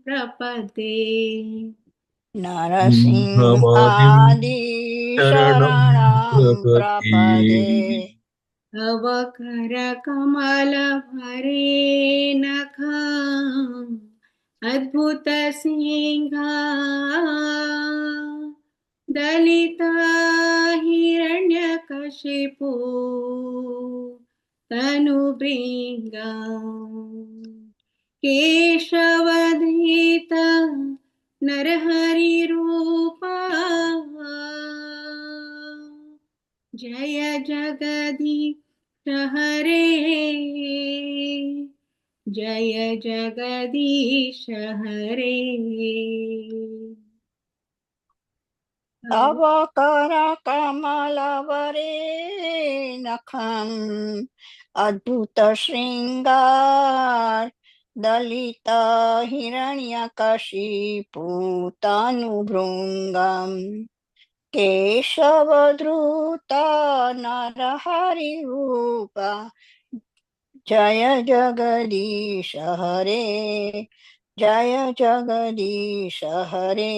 प्रपद्ये। नरसिंहादि शरणं शरणं प्रपद्ये। प्रपदे। तव करकमलभरे नख अद्भुत सिंहा दलिता हिरण्यकशिपु तनुभृङ्गा केशवधृत नरहरिरूपा जय जगदीश हरे, जय जगदीश हरे। तव करकमलवरे नखम् अद्भुत शृङ्गार दलित हिरण्यकशिपु तनुभृङ्गम् केशवधृत नरहरिरूप जय जगदीश हरे, जय जगदीश हरे,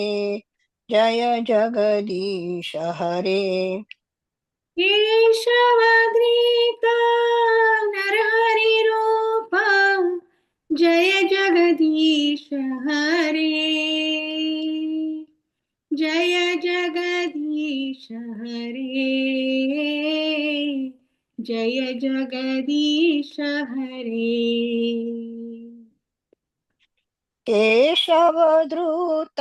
जय जगदीश हरे। केशवधृत नरहरिरूप जय जगदीश हरे, जय जगदीश हरे, जय जगदीश हरे। केशवधृत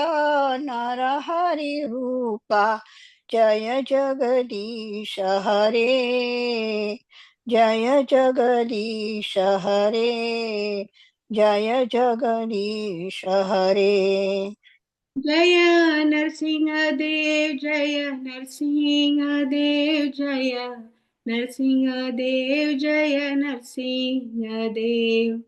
नरहरिरूप जय जगदीश हरे, जय जगदीश हरे, जय जगदीश हरे। जय नरसिंह देव, जय नरसिंह देव, जय नरसिंह देव, जय नरसिंह देव।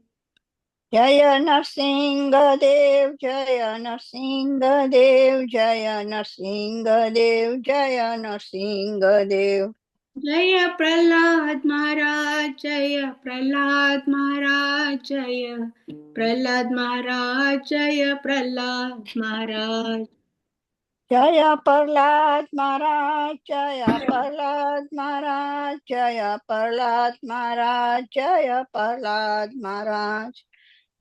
जय नरसिंहदेव, जय नरसिंहदेव, जय नरसिंहदेव, जय नरसिंहदेव। जय प्रहलाद महाराज, जय प्रहलाद महाराज, जय प्रहलाद महाराज, जय प्रहलाद महाराज। जय प्रहलाद महाराज, जय प्रहलाद महाराज, जय प्रहलाद महाराज, जय प्रहलाद महाराज।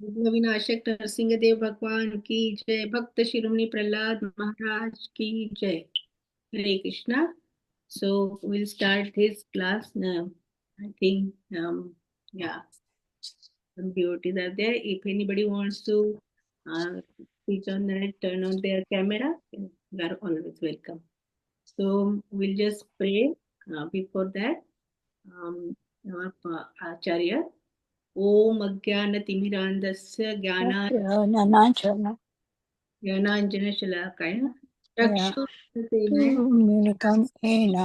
विघ्न विनाशक नरसिंह देव भगवान की जय, भक्त शिरोमणि प्रहलाद महाराज की जय। Hare Krishna. So we'll start this class now. I think, yeah, some devotees are there. If anybody wants to switch on that, turn on their camera, you are always welcome. So we'll just pray before that. Our Acharya. Om Ajnanatimirandasya Jnananjana Chakshurunमिलितं येन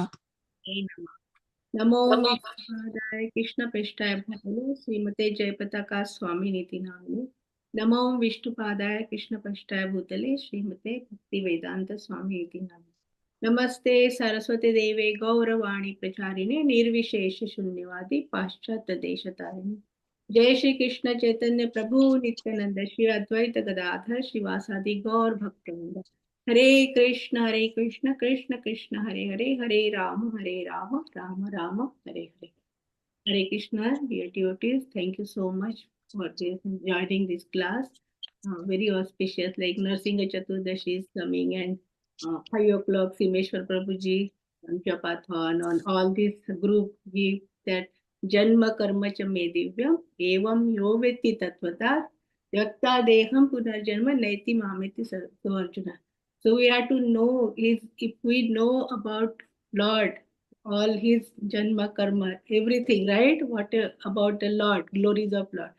नमो विष्णुपादाय कृष्णपृष्ठाय भूतले श्रीमते जयपताका स्वामिनीति नामिने। नमो विष्णुपादाय कृष्णपृष्ठाय भूतले श्रीमते भक्तिवेदांत स्वामिनीति नामिने। नमस्ते सरस्वती देवे गौरवाणी प्रचारिणे निर्विशेष शून्यवादी पाश्चात्य देशतारिणे। जय श्री कृष्ण चैतन्य प्रभु नित्यानंद श्री अद्वैत गदाधर श्रीवासादि गौर भक्तवृंद। हरे कृष्ण कृष्ण कृष्ण हरे हरे, हरे Ram Ram Ram Hare Hare. Hare Krishna, dear devotees, thank you so much for joining this class. Very auspicious, like Narsinga Chaturdashi is coming, and 5 o'clock Simeshwar Prabhuji on Japathon, on all this group give that Janma Karma Cha Me Divyam Evam Yo Vetti Tattvata Yakta Deham Punarjanma Naiti Mameti So Arjuna. So we have to know is if we know about Lord, all his janma karma, everything, right? What about the Lord, glories of Lord,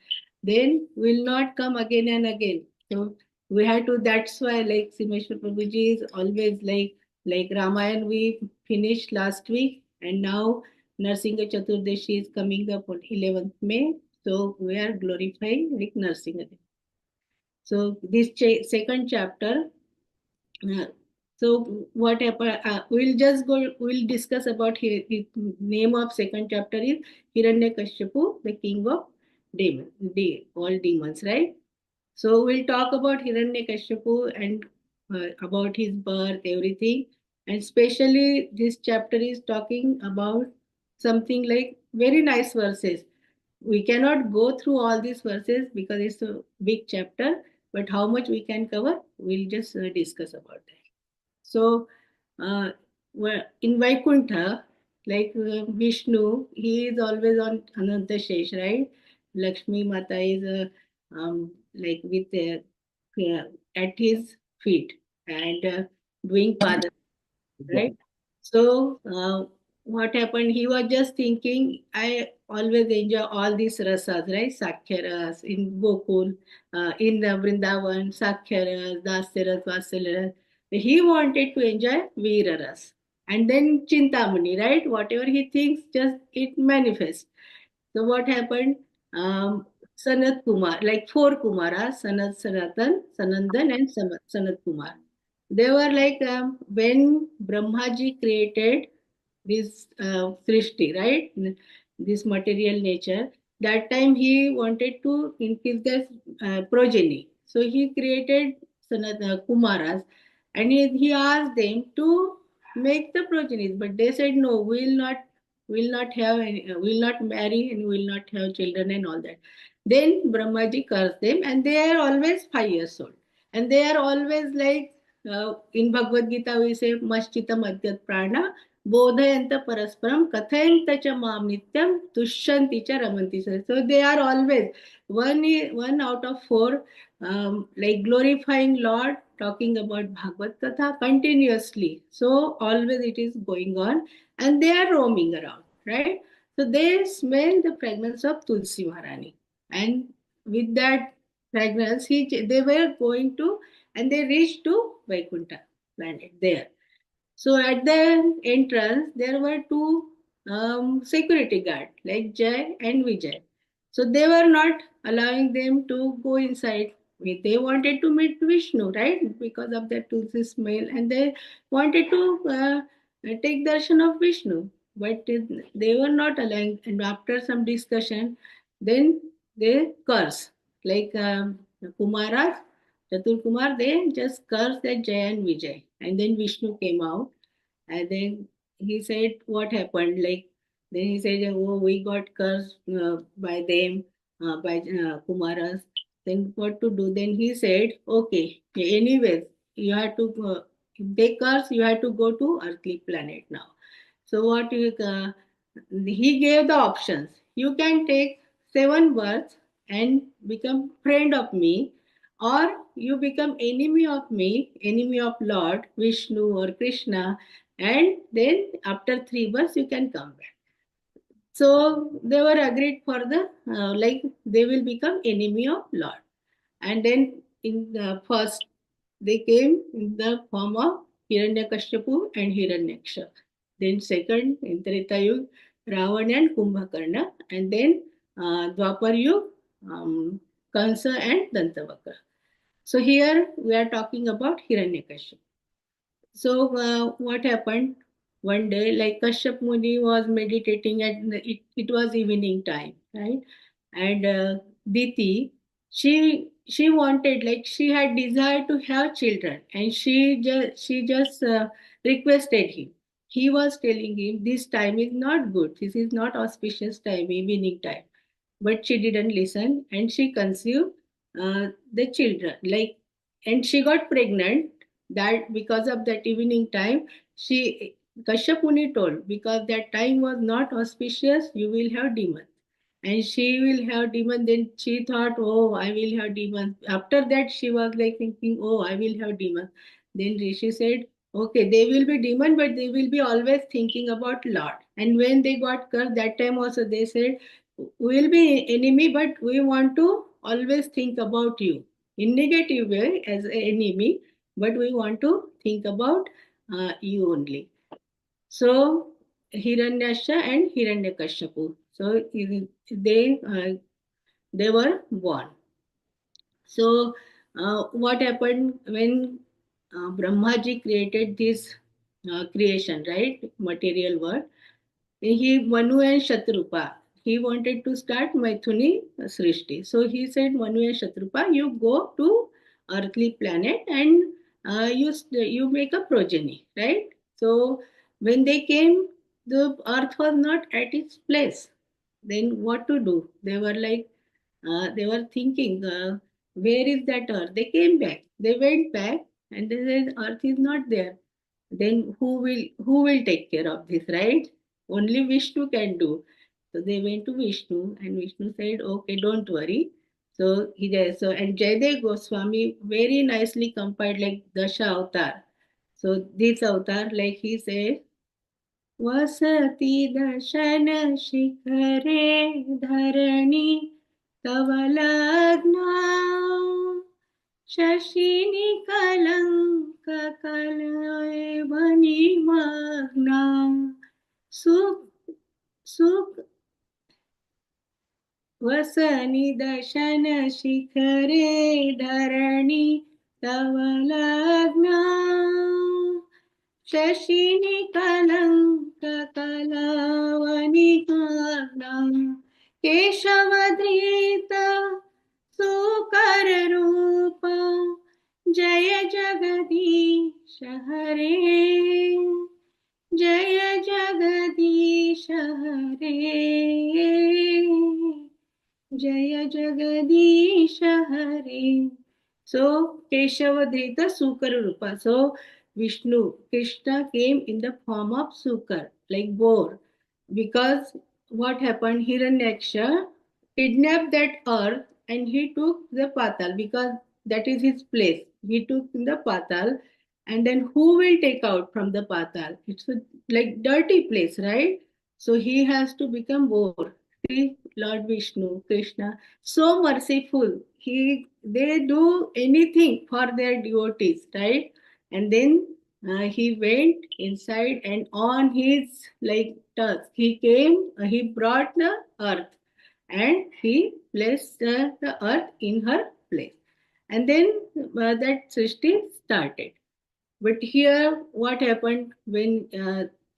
then will not come again and again. So we have to. That's why, like Simeshwar Prabhuji is always like Ramayan we finished last week, and now Narsinga Chaturdashi is coming up on 11th May. So we are glorifying like Narsinga. So this second chapter. uh, so what happened? We'll just go. We'll discuss about here. The name of second chapter is Hiranyakashipu, the king of demon, all demons, right? So we'll talk about Hiranyakashipu and about his birth, everything. And especially this chapter is talking about something like very nice verses. We cannot go through all these verses because it's a big chapter, but how much we can cover, we'll just discuss about that. So, in Vaikuntha, like Vishnu, he is always on Ananta Shesh, right? Lakshmi Mata is like with at his feet and doing pada, right? So, what happened? He was just thinking, I always enjoy all these rasas, right? Sakhya ras in Gokul, in the Vrindavan, Sakhya ras, Dasya ras, Vatsalya ras. He wanted to enjoy Veera ras. And then Chintamani, right? Whatever he thinks, just it manifests. So what happened? Sanat Kumar, like four Kumaras, Sanat Sanatan, Sanandan, and Sanat Kumar. They were like when Brahmaji created this Srishti, right? This material nature. That time he wanted to increase their progeny. So he created Sanat Kumaras and he asked them to make the progenies, but they said no, will not have any, will not marry and will not have children and all that. Then Brahmaji cursed them and they are always 5 years old. And they are always like in Bhagavad Gita we say Maschita Madhyat Prana Bodhayanta Parasparam Kathayanta Cha Mam Nityam Tushyanti Cha Ramanti. So they are always one out of four like glorifying Lord, talking about Bhagavad Katha continuously. So always it is going on and they are roaming around, right? So they smell the fragrance of Tulsi Maharani. And with that fragrance, they were going to, and they reached to Vaikuntha planet there. So at the entrance, there were two security guards, like Jay and Vijay. So they were not allowing them to go inside. They wanted to meet Vishnu, right? Because of their Tulsi smell, and they wanted to take darshan of Vishnu, but they were not allowing. And after some discussion, then they curse, like Kumaras, Chatur Kumar, they just cursed at Jay and Vijay. And then Vishnu came out and then he said, what happened? Like, then he said, oh, we got cursed by them, by Kumaras. Then what to do? Then he said, okay, anyways, you have to, if they curse, you have to go to earthly planet now. So he gave the options. You can take 7 births and become friend of me, or you become enemy of me, enemy of Lord Vishnu or Krishna, and then after 3 births you can come back. So they were agreed for the like they will become enemy of Lord. And then in the first they came in the form of Hiranyakashipu and Hiranyaksha. Then second in Treta Yuga, Ravana and Kumbhakarna, and then Dwapar Yuga, Kansa and Dantavakra. So here we are talking about Hiranyakashipu. So what happened one day? Like Kashyap Muni was meditating at it was evening time, right? And Diti, she wanted like she had desire to have children, and she just requested him. He was telling him this time is not good. This is not auspicious time, evening time. But she didn't listen, and she conceived the children. Like, and she got pregnant that because of that evening time, she Kashyap Muni told because that time was not auspicious, you will have demons. And she will have demons. Then she thought, oh, I will have demons. After that, she was like thinking, oh, I will have demons. Then Rishi said, okay, they will be demon, but they will be always thinking about Lord. And when they got cursed, that time also they said, we will be enemy, but we want to always think about you in negative way as an enemy, but we want to think about you only. So Hiranyasha and Hiranyakashipu. So they were born. So what happened when Brahmaji created this creation, right? Material world. He Manu and Shatrupa. he wanted to start Maithuni Srishti. So he said, Manu and Shatrupa, you go to earthly planet and you make a progeny, right? So when they came, the earth was not at its place. Then what to do? They were like, they were thinking, where is that earth? They came back. They went back and they said, earth is not there. Then who will take care of this, right? Only Vishnu can do. So they went to Vishnu, and Vishnu said, "Okay, don't worry." So and Jaydev Goswami very nicely compiled like Dasha Avatar. So this avatar, like he says, वसति दशन शिखरे धरणी तव लग्ना शशिनि कलंक कलयवनि मग्ना सुख सुख वसनि दशन शिखरे धरणी तव लग्ना शशिनि कलंक कलवनिकाग्नं केशवधृत सुकर रूप जय जगदीश हरे जय जगदीश हरे जय जगदीश हरे. So Keshavadhrita Sukar Rupa. So Vishnu, Krishna came in the form of Sukar, like boar. Because what happened? Hiranyaksha kidnapped that earth and he took the Patal because that is his place. He took in the Patal, and then who will take out from the Patal? It's a like dirty place, right? So he has to become boar. See, Lord Vishnu, Krishna, so merciful. They do anything for their devotees, right? And then he went inside, and on his like tusk he came, he brought the earth and he placed the earth in her place, and then that Srishti started. But here what happened when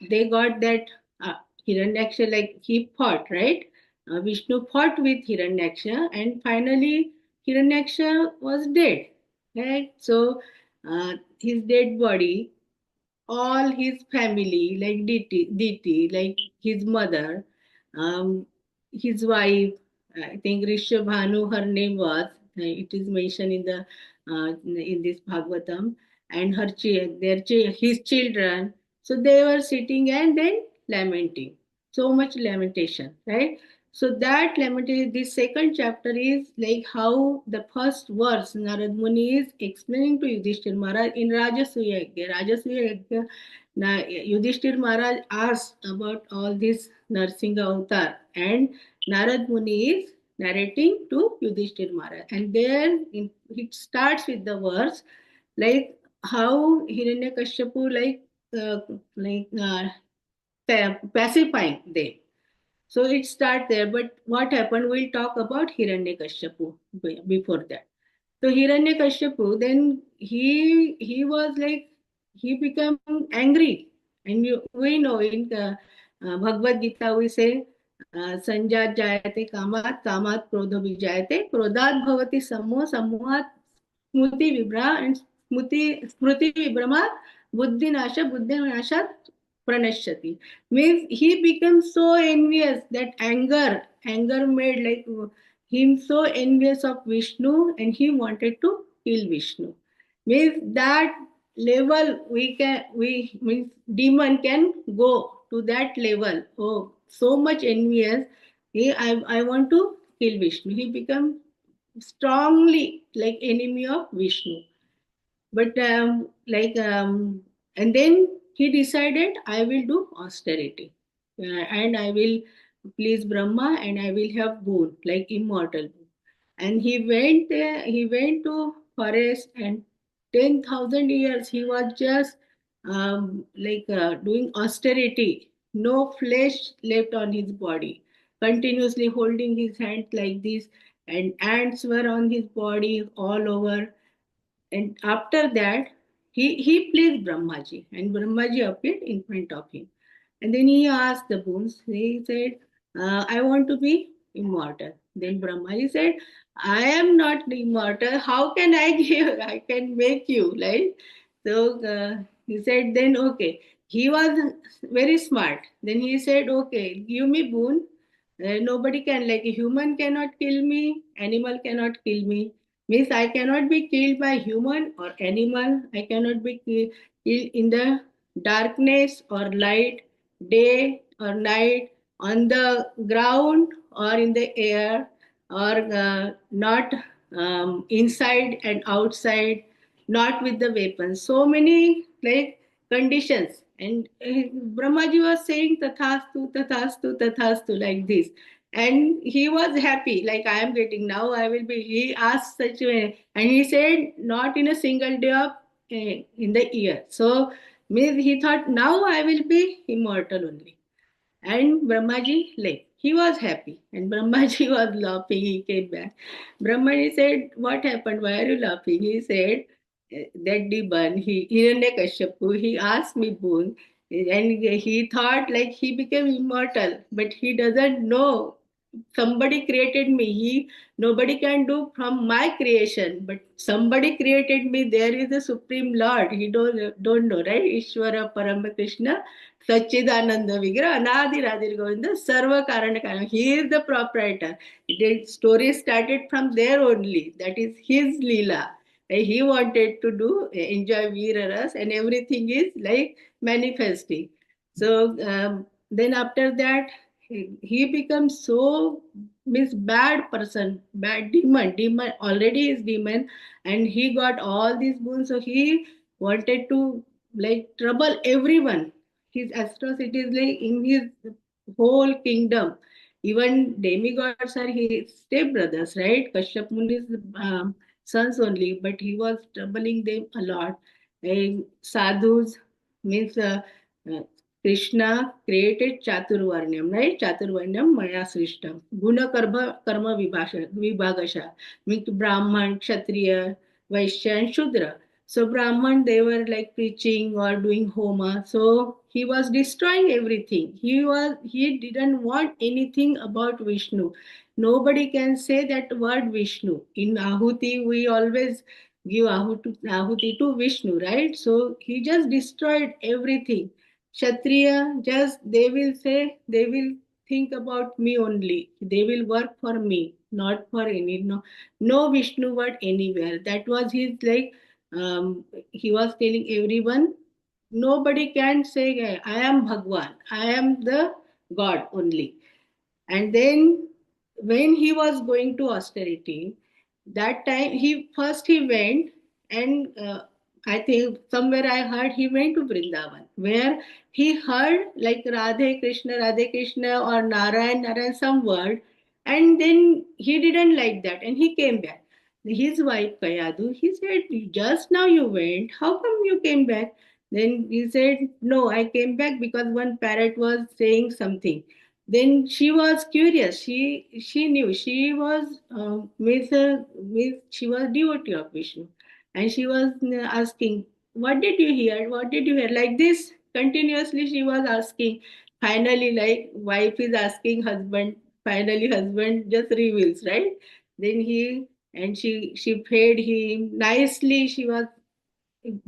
they got that uh, Hiranyaksha, like he fought, right? Vishnu fought with Hiranyaksha, and finally Hiranyaksha was dead, right? So his dead body, all his family, like Diti, like his mother, his wife, I think Rishabhanu, her name was, it is mentioned in this Bhagavatam, and his children. So they were sitting and then lamenting. So much lamentation, right? So that lamentation, this second chapter is like how the first verse Narad Muni is explaining to Yudhishthir Maharaj in Rajasuya Yajna. Rajasuya Yajna, Yudhishthir Maharaj asked about all this Narsinga Avatar, and Narad Muni is narrating to Yudhishthir Maharaj. And there it starts with the verse like how Hiranyakashipu pacifying them. So it starts there. But what happened? We'll talk about Hiranyakashipu before that. So Hiranyakashipu, then he was like he became angry, and we know in Bhagavad Gita we say संजात जायते कामात कामात क्रोधो विजायते क्रोधात भवति सम्मोह सम्मोहात स्मृति विभ्रा and Smriti विभ्रमात बुद्धिनाश बुद्धिनाशात pranashyati. Means he became so envious that anger made like him so envious of Vishnu, and he wanted to kill Vishnu. Means that level we means demon can go to that level. Oh, so much envious. I want to kill Vishnu. He become strongly like enemy of Vishnu. But and then he decided I will do austerity, and I will please Brahma, and I will have boon like immortal boon. And he went to forest, and 10,000 years he was just doing austerity, no flesh left on his body, continuously holding his hand like this, and ants were on his body all over. And after that, he pleased Brahmaji, and Brahmaji appeared in front of him. And then he asked the boons. He said, I want to be immortal. Then Brahmaji said, I am not immortal. How can I give? I can make you, right? So he said, then okay. He was very smart. Then he said, okay, give me boon. Nobody can, like a human cannot kill me, animal cannot kill me. Means I cannot be killed by human or animal. I cannot be killed in the darkness or light, day or night, on the ground or in the air, or not inside and outside, not with the weapons. So many like conditions. And Brahmaji was saying tathastu, tathastu, tathastu, like this. And he was happy, like I am getting now, I will be. He asked such a way, and he said, not in a single day of in the year. So means he thought, now I will be immortal only. And Brahmaji left. He was happy. And Brahmaji was laughing. He came back. Brahmaji said, what happened? Why are you laughing? He said, that demon, Hiranyakashipu, he asked me boon. And he thought like he became immortal. But he doesn't know somebody created me. Nobody can do from my creation, but somebody created me. There is a supreme Lord. He don't know, right? Ishvara Parama Krishna Sachidananda Vigra Anadi Radhir Govinda Sarva Karana Karana. He is the proprietor. The story started from there only. That is his Leela. He wanted to do enjoy Veeraras, and everything is like manifesting. So then after that, he becomes so means bad person, bad demon already is demon, and he got all these boons. So he wanted to like trouble everyone. His atrocities like in his whole kingdom. Even demigods are his stepbrothers, right? Kashyap Muni's sons only, but he was troubling them a lot. And sadhus means uh, Krishna created Chaturvarnyam, right? Chaturvarnyam Maya Srishtam. Guna karma vibhagasha. Means Brahman, Kshatriya, Vaishya and Shudra. So Brahman, they were like preaching or doing homa. So he was destroying everything. He didn't want anything about Vishnu. Nobody can say that word Vishnu. In Ahuti, we always give Ahuti to Vishnu, right? So he just destroyed everything. Kshatriya, just they will say, they will think about me only. They will work for me, not for any, no Vishnu word anywhere. That was his like, he was telling everyone, nobody can say, I am Bhagwan, I am the God only. And then when he was going to austerity, that time he went, and I think somewhere I heard he went to Vrindavan, where he heard like Radhe Krishna or Narayan some word, and then he didn't like that, and he came back. His wife Kayadu, he said, just now you went, how come you came back? Then he said, no, I came back because one parrot was saying something. Then she was curious. She knew she was she was devotee of Vishnu, and she was asking, "What did you hear? What did you hear?" Like this continuously, she was asking. Finally, like wife is asking husband. Finally, husband just reveals, right? Then she fed him nicely. She was,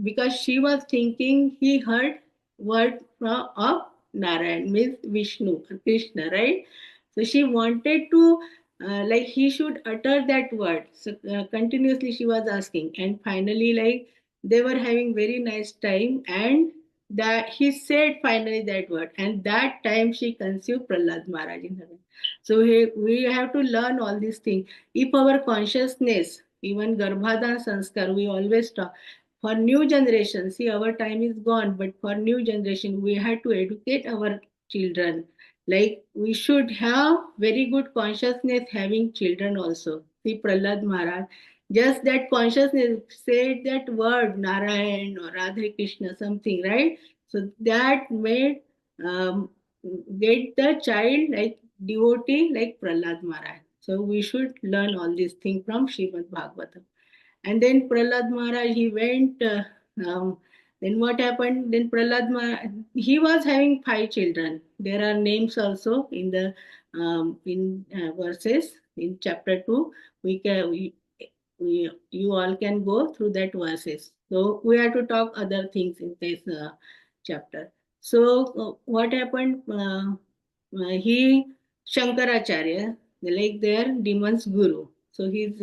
because she was thinking he heard word from of Narayan, means Vishnu, Krishna, right? So she wanted to like he should utter that word. So continuously she was asking, and finally like they were having very nice time, and that he said finally that word, and that time she conceived Prahlad Maharaj in heaven. So we have to learn all these things. If our consciousness, even Garbhadan Sanskar, we always talk for new generation. See, our time is gone, but for new generation we have to educate our children. Like we should have very good consciousness having children also. See, Prahlad Maharaj, just that consciousness said that word Narayan or Radha Krishna something, right? So that made um, get the child like devotee like Prahlad Maharaj. So we should learn all these things from Srimad Bhagavatam. And then Prahlad Maharaj, he went. Then what happened? Then Prahlad Maharaj, he was having 5 children. There are names also in the in verses in chapter 2. You all can go through that verses. So we have to talk other things in this chapter. So what happened? He Shankaracharya, like their demon's guru. So his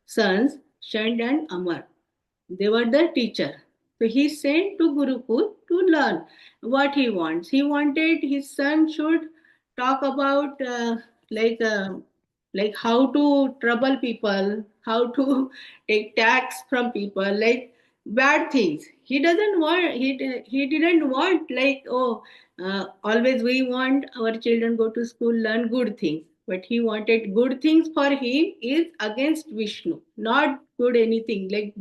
sons Shand and Amar, they were the teacher. So he sent to Gurukul to learn what he wants. He wanted his son should talk about like uh, like how to trouble people, how to take tax from people, like bad things. He doesn't want. He didn't want like, oh, always we want our children go to school, learn good things. But he wanted good things for him is against Vishnu, not good anything like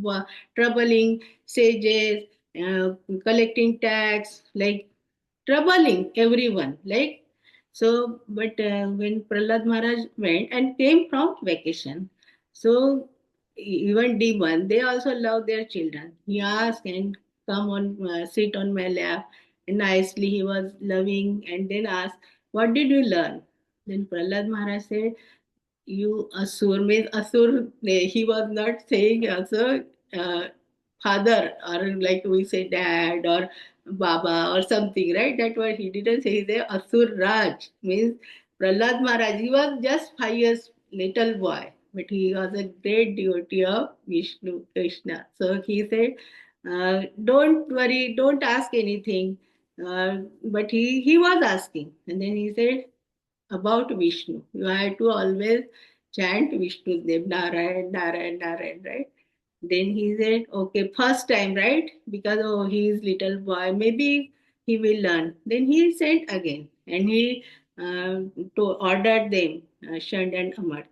troubling sages, collecting tax, like troubling everyone. Like so, but when Prahlad Maharaj went and came from vacation, so even demon they also love their children. He asked and come on, sit on my lap, and nicely he was loving, and then asked, "What did you learn?" Then Prahlad Maharaj said, you Asur means Asur, he was not saying also father or like we say dad or Baba or something, right? That what he didn't say. He said Asur Raj means Prahlad Maharaj. He was just 5 years little boy, but he was a great devotee of Vishnu Krishna. So he said, "Don't worry, don't ask anything." But he was asking, and then he said, about Vishnu. You have to always chant Vishnu's name, Narayan, Narayan, Narayan, right? Then he said, okay, first time, right? Because oh, he is little boy, maybe he will learn. Then he said again, and he ordered them, Shand and Amar,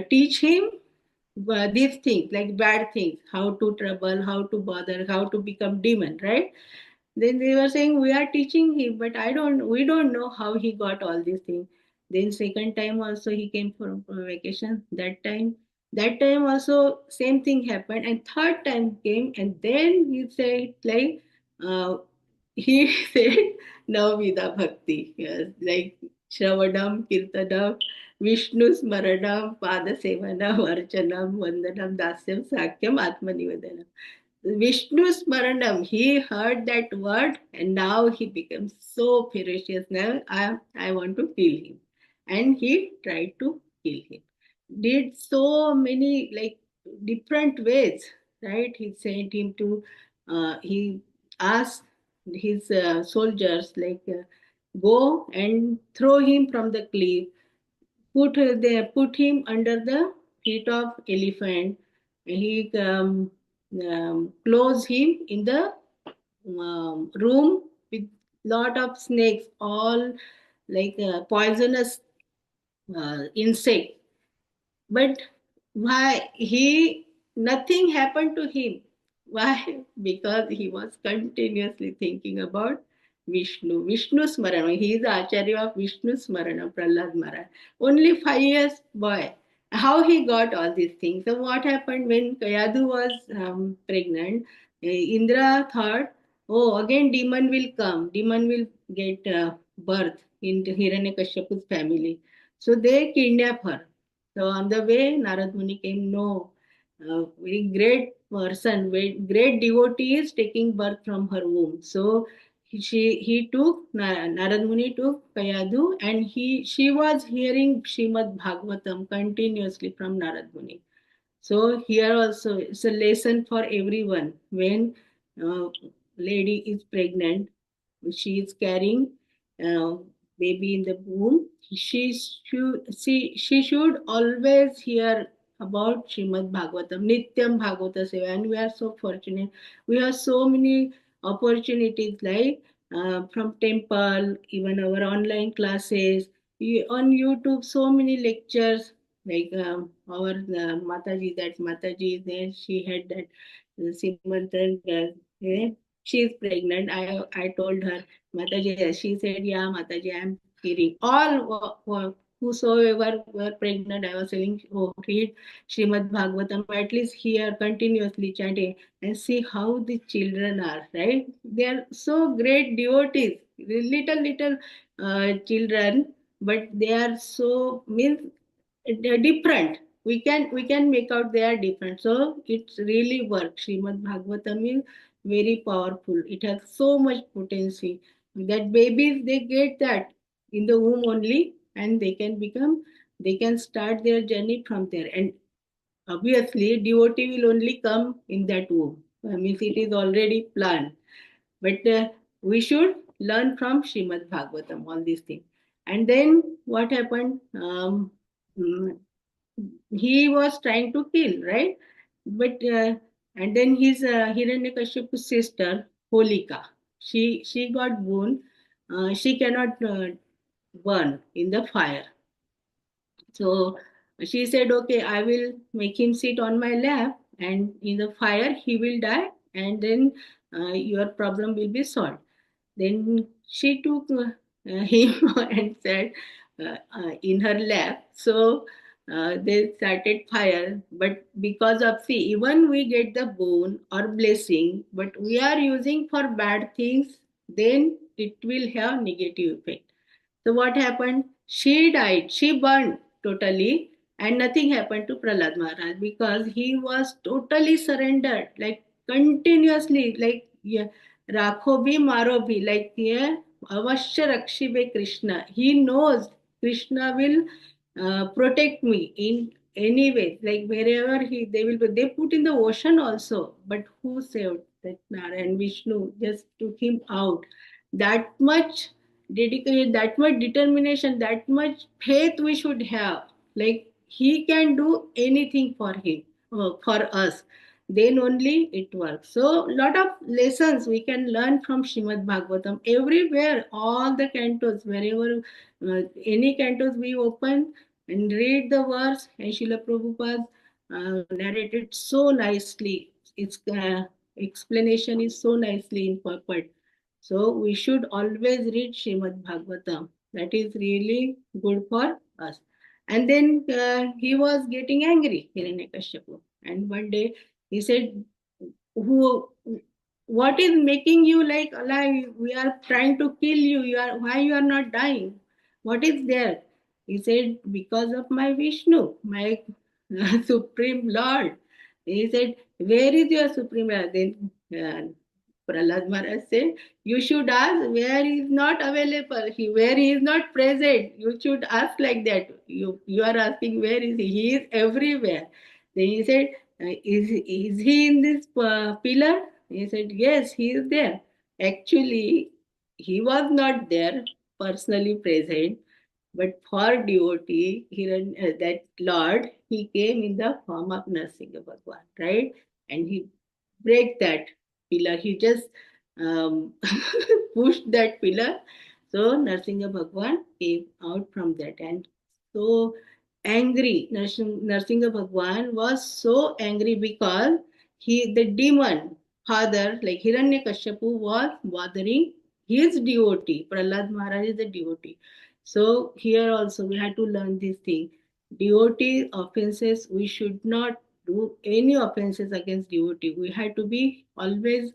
teach him these things like bad things, how to trouble, how to bother, how to become demon, right? Then they were saying we are teaching him, but we don't know how he got all these things. Then second time also he came for vacation. That time also same thing happened, and third time came, and then he said like uh, he said Navamida Bhakti, yes, like Shravanam, Kirtanam, Vishnu Smaranam, Pada Sevanam, Archanam, Vandanam, Dasyam, Sakyam, Atmanivedanam. Vishnu Smaranam, he heard that word and now he becomes so ferocious. Now I want to kill him. And he tried to kill him. Did so many like different ways, right? He sent him to, he asked his soldiers, like, go and throw him from the cliff, put him under the feet of elephant. He closed him in the room with lot of snakes, all like poisonous insect. But why he nothing happened to him? Why? Because he was continuously thinking about Vishnu. Vishnu Smarana. He is the Acharya of Vishnu Smarana, Prahlad Maharaj. Only 5 years boy. How he got all these things? So what happened when Kayadu was pregnant? Indra thought, oh, again demon will come. Demon will get birth into Hiranyakashipu's family. So they kidnap her. So on the way, Narad Muni came, no, very great person, very great devotee is taking birth from her womb. So he took, Narad Muni took Kayadu, and she was hearing Srimad Bhagavatam continuously from Narad Muni. So here also it's a lesson for everyone. When lady is pregnant, she is carrying uh, baby in the womb, she should always hear about Srimad Bhagavatam, Nityam Bhagavata Seva, and we are so fortunate. We have so many opportunities like from temple, even our online classes, on YouTube, so many lectures like our Mataji, that Mataji is there, she had that Simantran, she is pregnant. I told her, Mataji, she said, yeah, Mataji, I'm hearing. All whosoever were pregnant, I was saying, oh, read Srimad Bhagavatam, at least hear continuously chanting and see how the children are, right? They are so great devotees, little children. but they are so means they're different. We can make out they are different. So it's really work. Srimad Bhagavatam is very powerful. It has so much potency that babies they get that in the womb only, and they can start their journey from there. And obviously, devotee will only come in that womb. Means it is already planned. But we should learn from Srimad Bhagavatam, all these things. And then what happened? Mm, he was trying to kill, right? But and then his Hiranyakashipu's sister, Holika, she got wound. She cannot burn in the fire. So she said, okay, I will make him sit on my lap, and in the fire he will die, and then your problem will be solved. Then she took him and said in her lap. So they started fire. But because of, see, even we get the boon or blessing, but we are using for bad things, then it will have negative effect. So what happened? She died. She burned totally, and nothing happened to Prahlad Maharaj because he was totally surrendered, like continuously, like yeah, Rakho bhi maro bhi, like yeah, avashya rakshibe Krishna. He knows Krishna will protect me in any way, like wherever he they will be. They put in the ocean also, but who saved that Narayan? Vishnu just took him out. That much dedicated, that much determination, that much faith we should have. Like he can do anything for him, for us. Then only it works. So lot of lessons we can learn from Shrimad Bhagavatam. Everywhere, all the cantos, wherever any cantos we open and read the verse, and Srila Prabhupada narrated so nicely. Its explanation is so nicely incorporated. So we should always read Srimad Bhagavatam. That is really good for us. And then he was getting angry, Hiranyakashipu. And one day he said, "Who? What is making you like alive? We are trying to kill you. You are why you are not dying? What is there?" He said, "Because of my Vishnu, my supreme Lord." He said, "Where is your supreme Lord?" Then Prahlad Maharaj said, "You should ask where he is not available, where he is not present. You should ask like that. You are asking where is he? He is everywhere." Then he said, is he in this pillar?" He said, "Yes, he is there." Actually, he was not there personally present, but for devotee, that Lord, he came in the form of Narsinga Bhagwan, right? And he break that pillar. He just um, pushed that pillar. So Narsinga Bhagwan came out from that, and so angry. Narsinga Bhagwan was so angry because the demon father, like Hiranyakashipu, was bothering his devotee. Prahlad Maharaj is a devotee. So here also we had to learn this thing. Devotee offenses, we should not do any offenses against devotee. We have to be always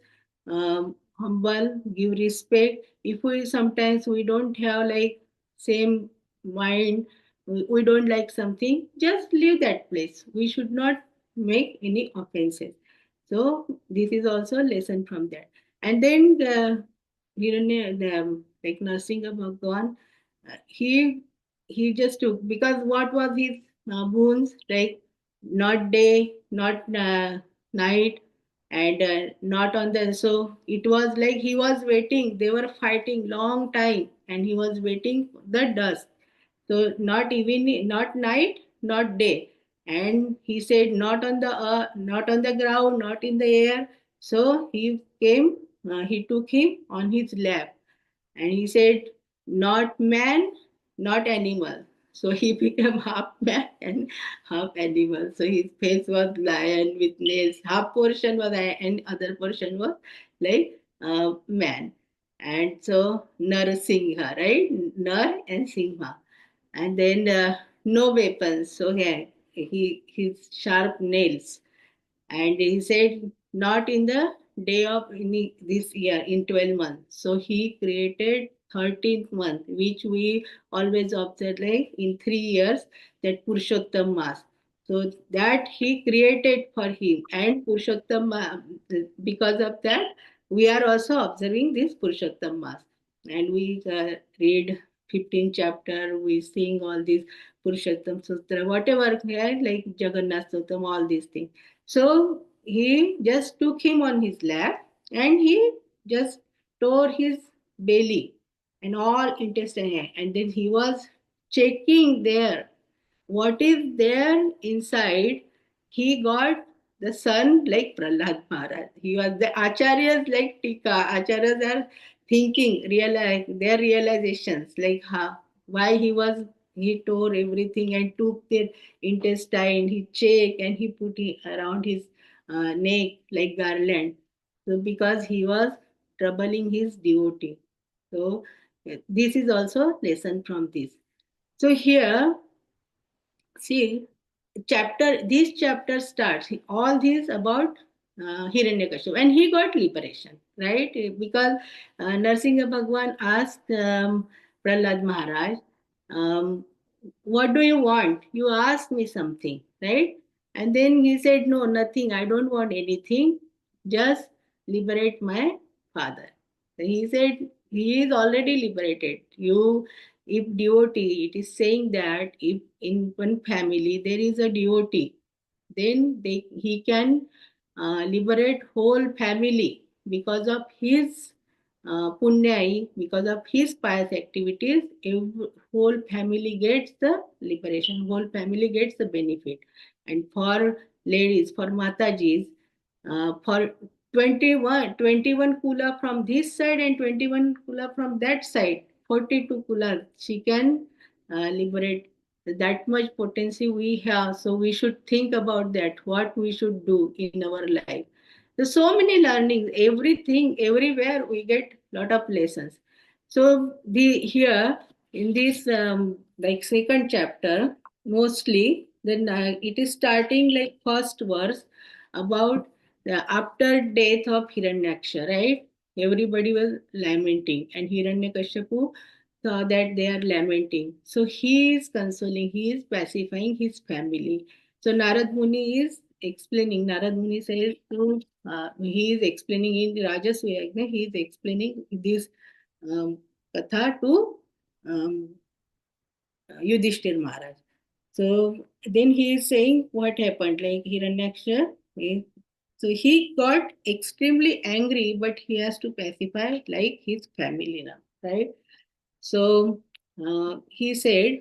humble, give respect. If we sometimes we don't have like same mind, we don't like something, just leave that place. We should not make any offenses. So this is also a lesson from that. And then like Narsinga Bhagwan, he just took, because what was his boons, like not day, not night, and not on the, so it was like he was waiting, they were fighting long time, and he was waiting for the dusk. So not even not night, not day. And he said not on the not on the ground, not in the air. So he came, he took him on his lap, and he said, "Not man, not animal." So he became half man and half animal. So his face was lion with nails. Half portion was lion and other portion was like man. And so Narasingha, right? Nar and Singha. And then no weapons. So he his sharp nails. And he said, "Not in the day of this year in 12 months. So he created 13th month, which we always observe like in 3 years, that Purushottam Mas. So that he created for him, and because of that, we are also observing this Purushottam Mas. And we read 15 chapter, we sing all these Purushottam Sutra, whatever, yeah, like Jagannath Sutram, all these things. So he just took him on his lap and he just tore his belly and all intestine, and then he was checking there what is there inside. He got the son like Prahlad Maharaj. He was the acharyas like Tika. Acharyas are thinking, realize their realizations, like how why he tore everything and took their intestine. He checked and he put it around his neck like garland. So because he was troubling his devotee. So this is also lesson from this. So here, see, this chapter starts all this about Hiranyakashipu, and he got liberation, right? Because Narsingha Bhagwan asked Prahlad Maharaj, um, what do you want? You asked me something, right? And then he said, no, nothing, I don't want anything, just liberate my father. So he said, he is already liberated. You, if devotee, it is saying that if in one family there is a devotee, then he can liberate whole family because of his punya, because of his pious activities. Whole family gets the liberation, whole family gets the benefit. And for ladies, for Matajis, for 21 kula from this side and 21 kula from that side, 42 kula, she can liberate. That much potency we have, so we should think about that, what we should do in our life. There's so many learnings, everything, everywhere we get lot of lessons. So the here in this like second chapter, mostly then it is starting like first verse about the after death of Hiranyaksha, right? Everybody was lamenting, and Hiranyakashipu saw that they are lamenting. So he is consoling, he is pacifying his family. So Narad Muni is explaining. Narad Muni says to he is explaining in Rajasuya Yajna, he is explaining this katha to um, Yudhishthir Maharaj. So then he is saying what happened, like Hiranyaksha. So he got extremely angry, but he has to pacify like his family now, right? So he said,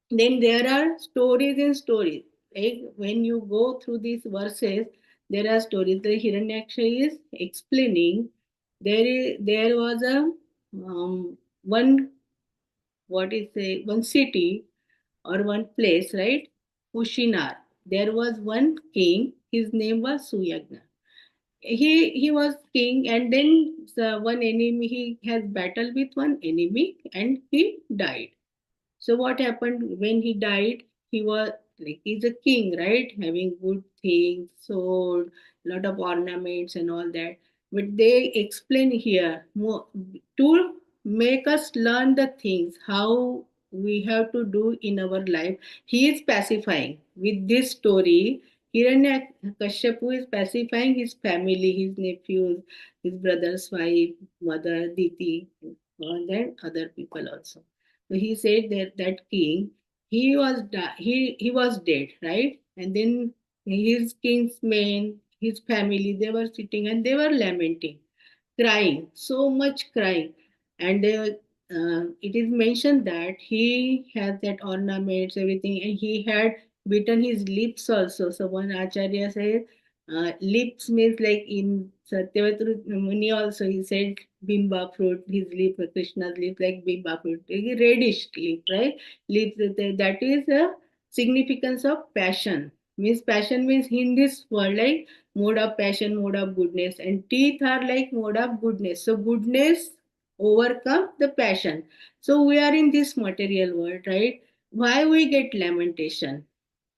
then there are stories and stories. Like when you go through these verses, there are stories. The Hiranyaksha is explaining there was a one, what is say, one city or one place, right? Pushinar. There was one king. His name was Suyagna. He was king, and then one enemy, he has battled with one enemy and he died. So what happened when he died? He was like, he's a king, right? Having good things, sword, lot of ornaments and all that. But they explain here more to make us learn the things how we have to do in our life. He is pacifying with this story. Hiranyakashipu is pacifying his family, his nephews, his brother's wife, mother, Diti, and then other people also. So he said that that king, he was dead, right? And then his king's men, his family, they were sitting and they were lamenting, crying, so much crying. And it is mentioned that he has that ornaments, everything, and he had bitten his lips also. So one acharya says, lips means like in Satyavatru Muni also, he said bimba fruit, his lip, Krishna's lip, like bimba fruit, a reddish lip, right? Lips, that is a significance of passion. Means passion means in this world, like mode of passion, mode of goodness, and teeth are like mode of goodness. So goodness overcome the passion. So we are in this material world, right? Why we get lamentation?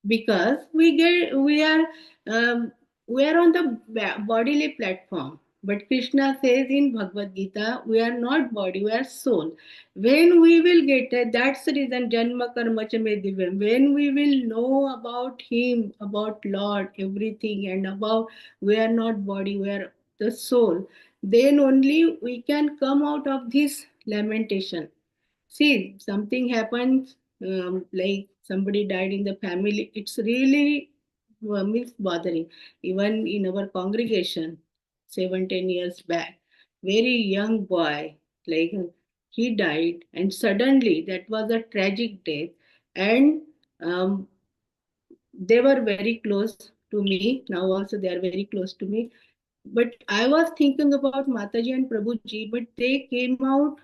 Because we are we are on the bodily platform. But Krishna says in Bhagavad Gita, we are not body, we are soul. When we will get it, that's the reason Janma Karma Cha Me Divyam. When we will know about Him, about Lord, everything, and about we are not body, we are the soul, then only we can come out of this lamentation. See, something happens, like somebody died in the family, it's really means bothering. Even in our congregation, 7, 10 years back, very young boy, like he died, and suddenly that was a tragic death, and um, they were very close to me. Now also they are very close to me. But I was thinking about Mataji and Prabhuji, but they came out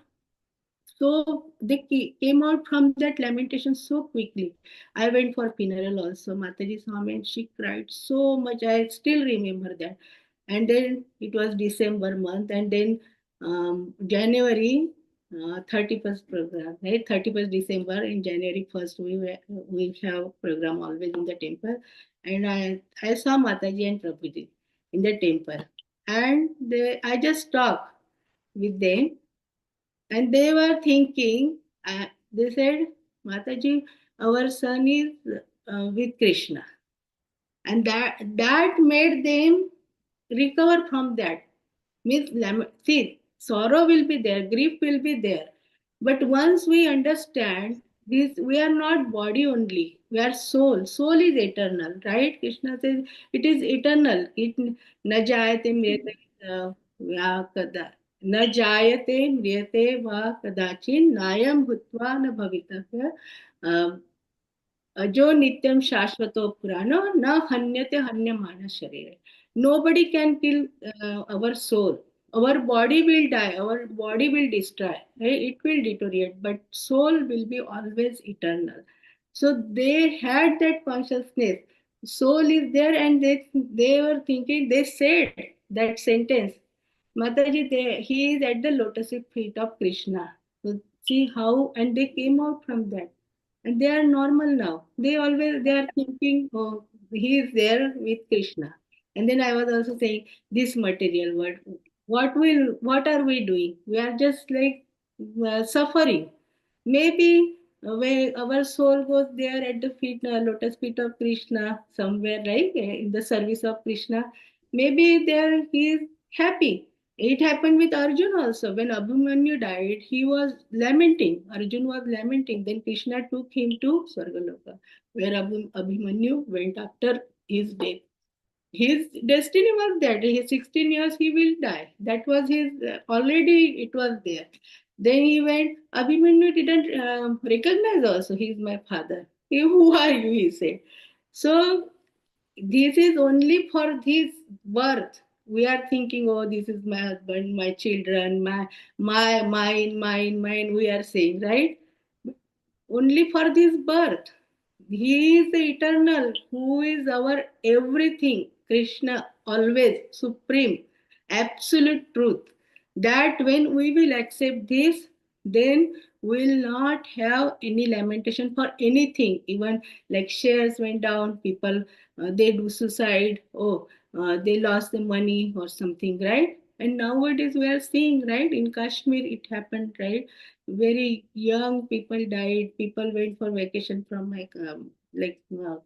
so they came out from that lamentation so quickly. I went for funeral also. Mataji saw me and she cried so much. I still remember that. And then it was December month, and then January 31st program, right? 31st December in January 1st we have program always in the temple, and I saw Mataji and Prabhuji in the temple, and I just talked with them, and they were thinking, they said, Mataji, our son is with Krishna. And that made them recover from that. Means, see, sorrow will be there, grief will be there. But once we understand this, we are not body only, we are soul. Soul is eternal, right? Krishna says it is eternal. It na jayate mriyate va kada न जायते म्रियते वा कदाचिन नायम भूत्वा न भवितव्य अजो नित्यम शाश्वतो पुराणो न हन्यते हन्यमाना शरीर. Nobody can kill our soul. Our body will die, our body will destroy, right? It will deteriorate, but soul will be always eternal. So they had that consciousness, soul is there, and they were thinking, they said that sentence, Mataji, he is at the lotus feet of Krishna. So see how, and they came out from that, and they are normal now. They are thinking, oh, he is there with Krishna. And then I was also saying, this material world, what are we doing? We are just like suffering. Maybe when our soul goes there at the feet, lotus feet of Krishna, somewhere, right, in the service of Krishna, maybe there he is happy. It happened with Arjun also. When Abhimanyu died, he was lamenting. Arjun was lamenting. Then Krishna took him to Swargaloka, where Abhimanyu went after his death. His destiny was that his 16 years he will die. That was his, already it was there. Then he went, Abhimanyu didn't recognize also, he is my father. Who are you, he said. So this is only for this birth. We are thinking, oh, this is my husband, my children, mine, we are saying, right? Only for this birth. He is the eternal, who is our everything. Krishna, always supreme, absolute truth. That when we will accept this, then we will not have any lamentation for anything. Even like shares went down, people they do suicide. Oh, they lost the money or something, right? And nowadays we are seeing, right, in Kashmir it happened, right? Very young people died. People went for vacation from my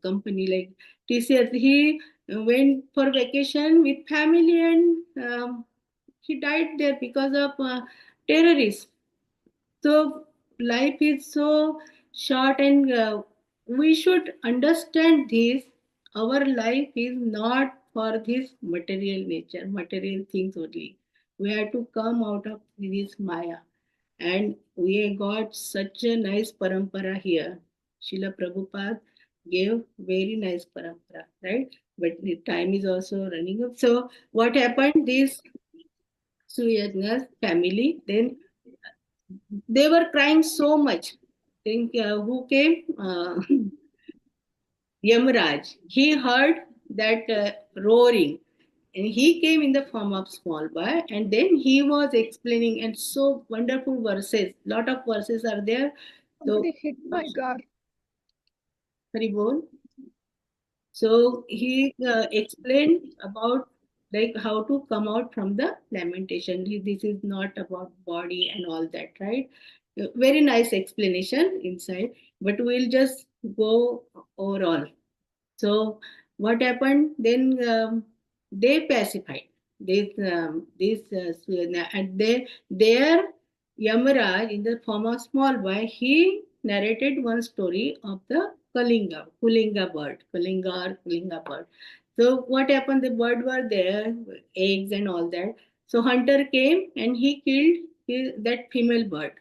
company like TCS. He went for vacation with family, and he died there because of terrorists. So life is so short, and we should understand this. Our life is not for this material nature, material things only. We have to come out of this Maya, and we got such a nice parampara here. Srila Prabhupada gave very nice parampara, right? But the time is also running up. So what happened? This Suyagna's family, then they were crying so much. Think who came? Yamraj. He heard that roaring, and he came in the form of small boy, and then he was explaining, and so wonderful verses. Lot of verses are there. So, Somebody hit my car. Hari Bol. So he explained about like how to come out from the lamentation. This is not about body and all that, right? Very nice explanation inside, but we'll just go overall. So what happened then? They pacified and their Yamaraj in the form of small boy. He narrated one story of the Kulinga bird. So what happened? The bird were there, eggs and all that. So hunter came and he killed that female bird,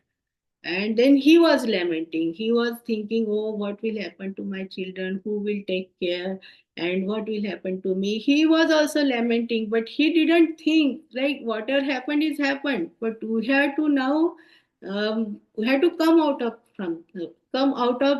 and then he was lamenting. He was thinking, oh, what will happen to my children? Who will take care? And what will happen to me? He was also lamenting, but he didn't think like whatever happened is happened. But we had to come out of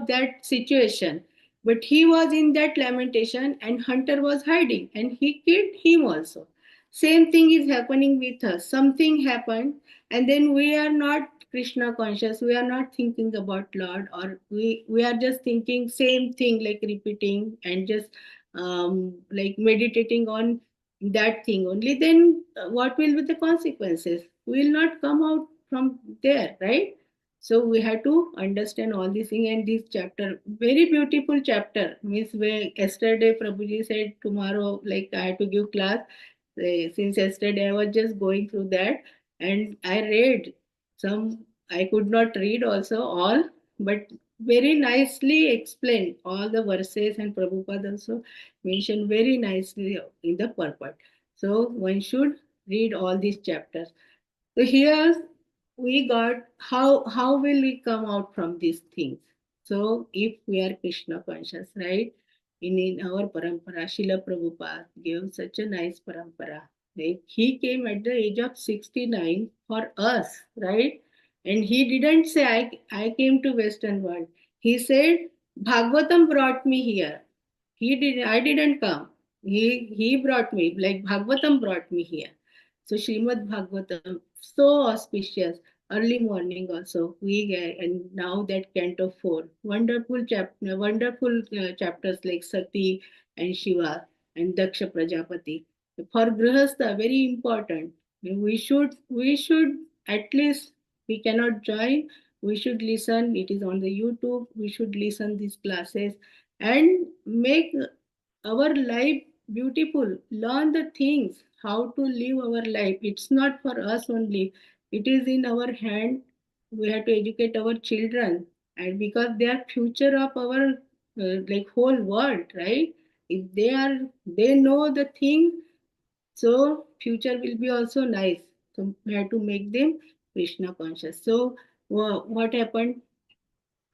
that situation. But he was in that lamentation, and Hunter was hiding, and he killed him also. Same thing is happening with us. Something happened, and then we are not Krishna conscious. We are not thinking about Lord, or we are just thinking same thing, like repeating and just like meditating on that thing only. Then what will be the consequences? We will not come out from there, right? So we have to understand all these things, and this chapter, very beautiful chapter. Means where yesterday Prabhuji said tomorrow, like I have to give class. Since yesterday I was just going through that, and I read some. I could not read also all, but very nicely explained all the verses, and Prabhupada also mentioned very nicely in the purport. So one should read all these chapters. So here we got how will we come out from these things? So if we are Krishna conscious, right? In our parampara, Srila Prabhupada gave such a nice parampara. Like he came at the age of 69 for us, right? And he didn't say I came to Western world. He said Bhagavatam brought me here. I didn't come. He brought me, like Bhagavatam brought me here. So Srimad Bhagavatam, so auspicious. Early morning also we get, and now that Canto 4, wonderful chapters like Sati and Shiva and Daksha Prajapati. For Grihastha, very important. We should at least, we cannot join. We should listen. It is on the YouTube. We should listen these classes and make our life beautiful. Learn the things how to live our life. It's not for us only, it is in our hand. We have to educate our children, and because they are future of our like whole world, right? If they know the thing, so future will be also nice. So we have to make them Krishna conscious. So what happened,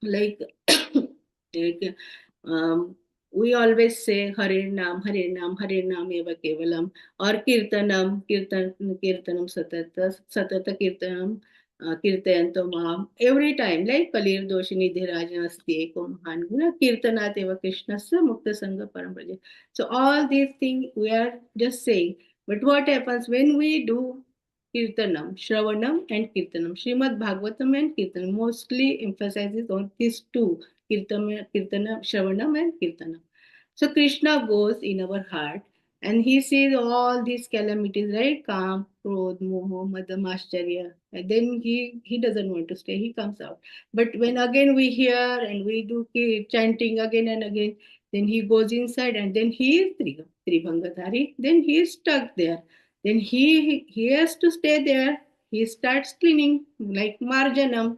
like like we always say Hare Nam, Hare Nam eva kevalam, or Kirtanam Satata Kirtanam, Kirtayanto Mam. Every time, like Kalir Doshini Dhirajan Asti Eko Mahan Guna, Kirtanat eva Krishnasya Mukta Sangha Parambraja. So all these things we are just saying. But what happens when we do Kirtanam, Shravanam and Kirtanam? Srimad Bhagavatam and Kirtanam mostly emphasizes on these two, Kirtanam, Shravanam and Kirtanam. So Krishna goes in our heart and he sees all these calamities, right? Kam, Krodh, Moho, Madam, Ashcharya. And then he doesn't want to stay, he comes out. But when again we hear and we do chanting again and again, then he goes inside and then he is Tribhangadhari. Then he is stuck there. Then he has to stay there. He starts cleaning like Marjanam,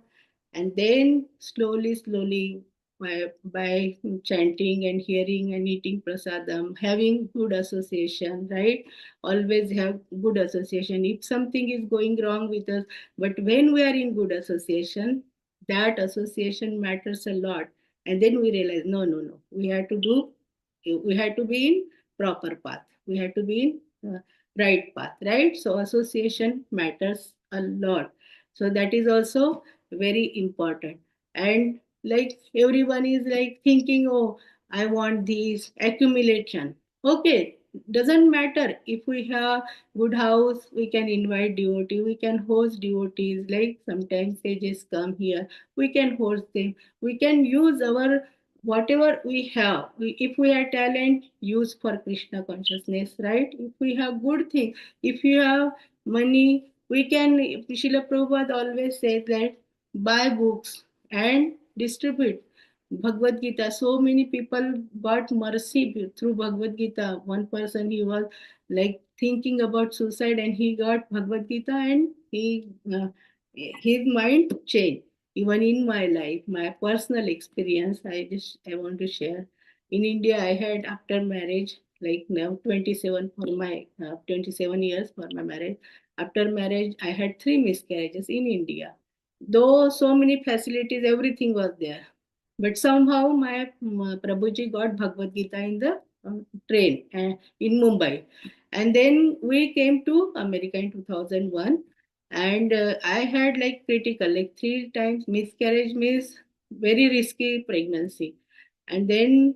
and then slowly by chanting and hearing and eating prasadam, having good association, right? Always have good association. If something is going wrong with us, but when we are in good association, that association matters a lot. And then we realize, no, we have to be in proper path. We have to be in right path, right? So association matters a lot. So that is also very important. And like everyone is like thinking, oh, I want this accumulation. Okay, doesn't matter. If we have good house, we can invite devotee, we can host devotees. Like sometimes they just come here, we can host them. We can use our whatever we have, if we have talent, use for Krishna consciousness, right? If we have good thing, if you have money, we can. Srila Prabhupada always says that buy books and distribute Bhagavad Gita. So many people got mercy through Bhagavad Gita. One person, he was like thinking about suicide, and he got Bhagavad Gita, and his mind changed. Even in my life, my personal experience, I want to share. In India, I had after marriage, like now 27 for my 27 years for my marriage. After marriage, I had 3 miscarriages in India. Though so many facilities, everything was there, but somehow my Prabhuji got Bhagavad Gita in the train in Mumbai, and then we came to America in 2001, and I had like critical, like 3 times miscarriage, means very risky pregnancy. And then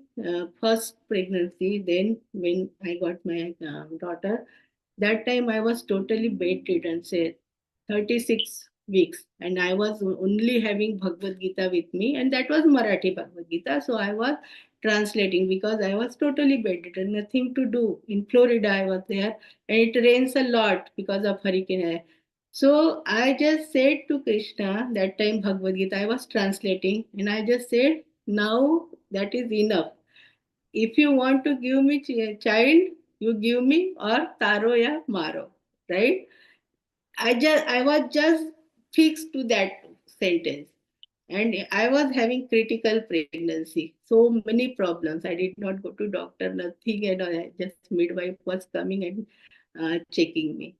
first pregnancy, then when I got my daughter, that time I was totally bedridden, say 36 weeks, and I was only having Bhagavad Gita with me, and that was Marathi Bhagavad Gita. So I was translating because I was totally bedridden, nothing to do. In Florida, I was there, and it rains a lot because of hurricane. So I just said to Krishna, that time Bhagavad Gita, I was translating, and I just said, now that is enough. If you want to give me child, you give me, or taro ya maro, right? I was just fixed to that sentence. And I was having critical pregnancy, so many problems. I did not go to doctor, nothing at all. Just midwife was coming and checking me.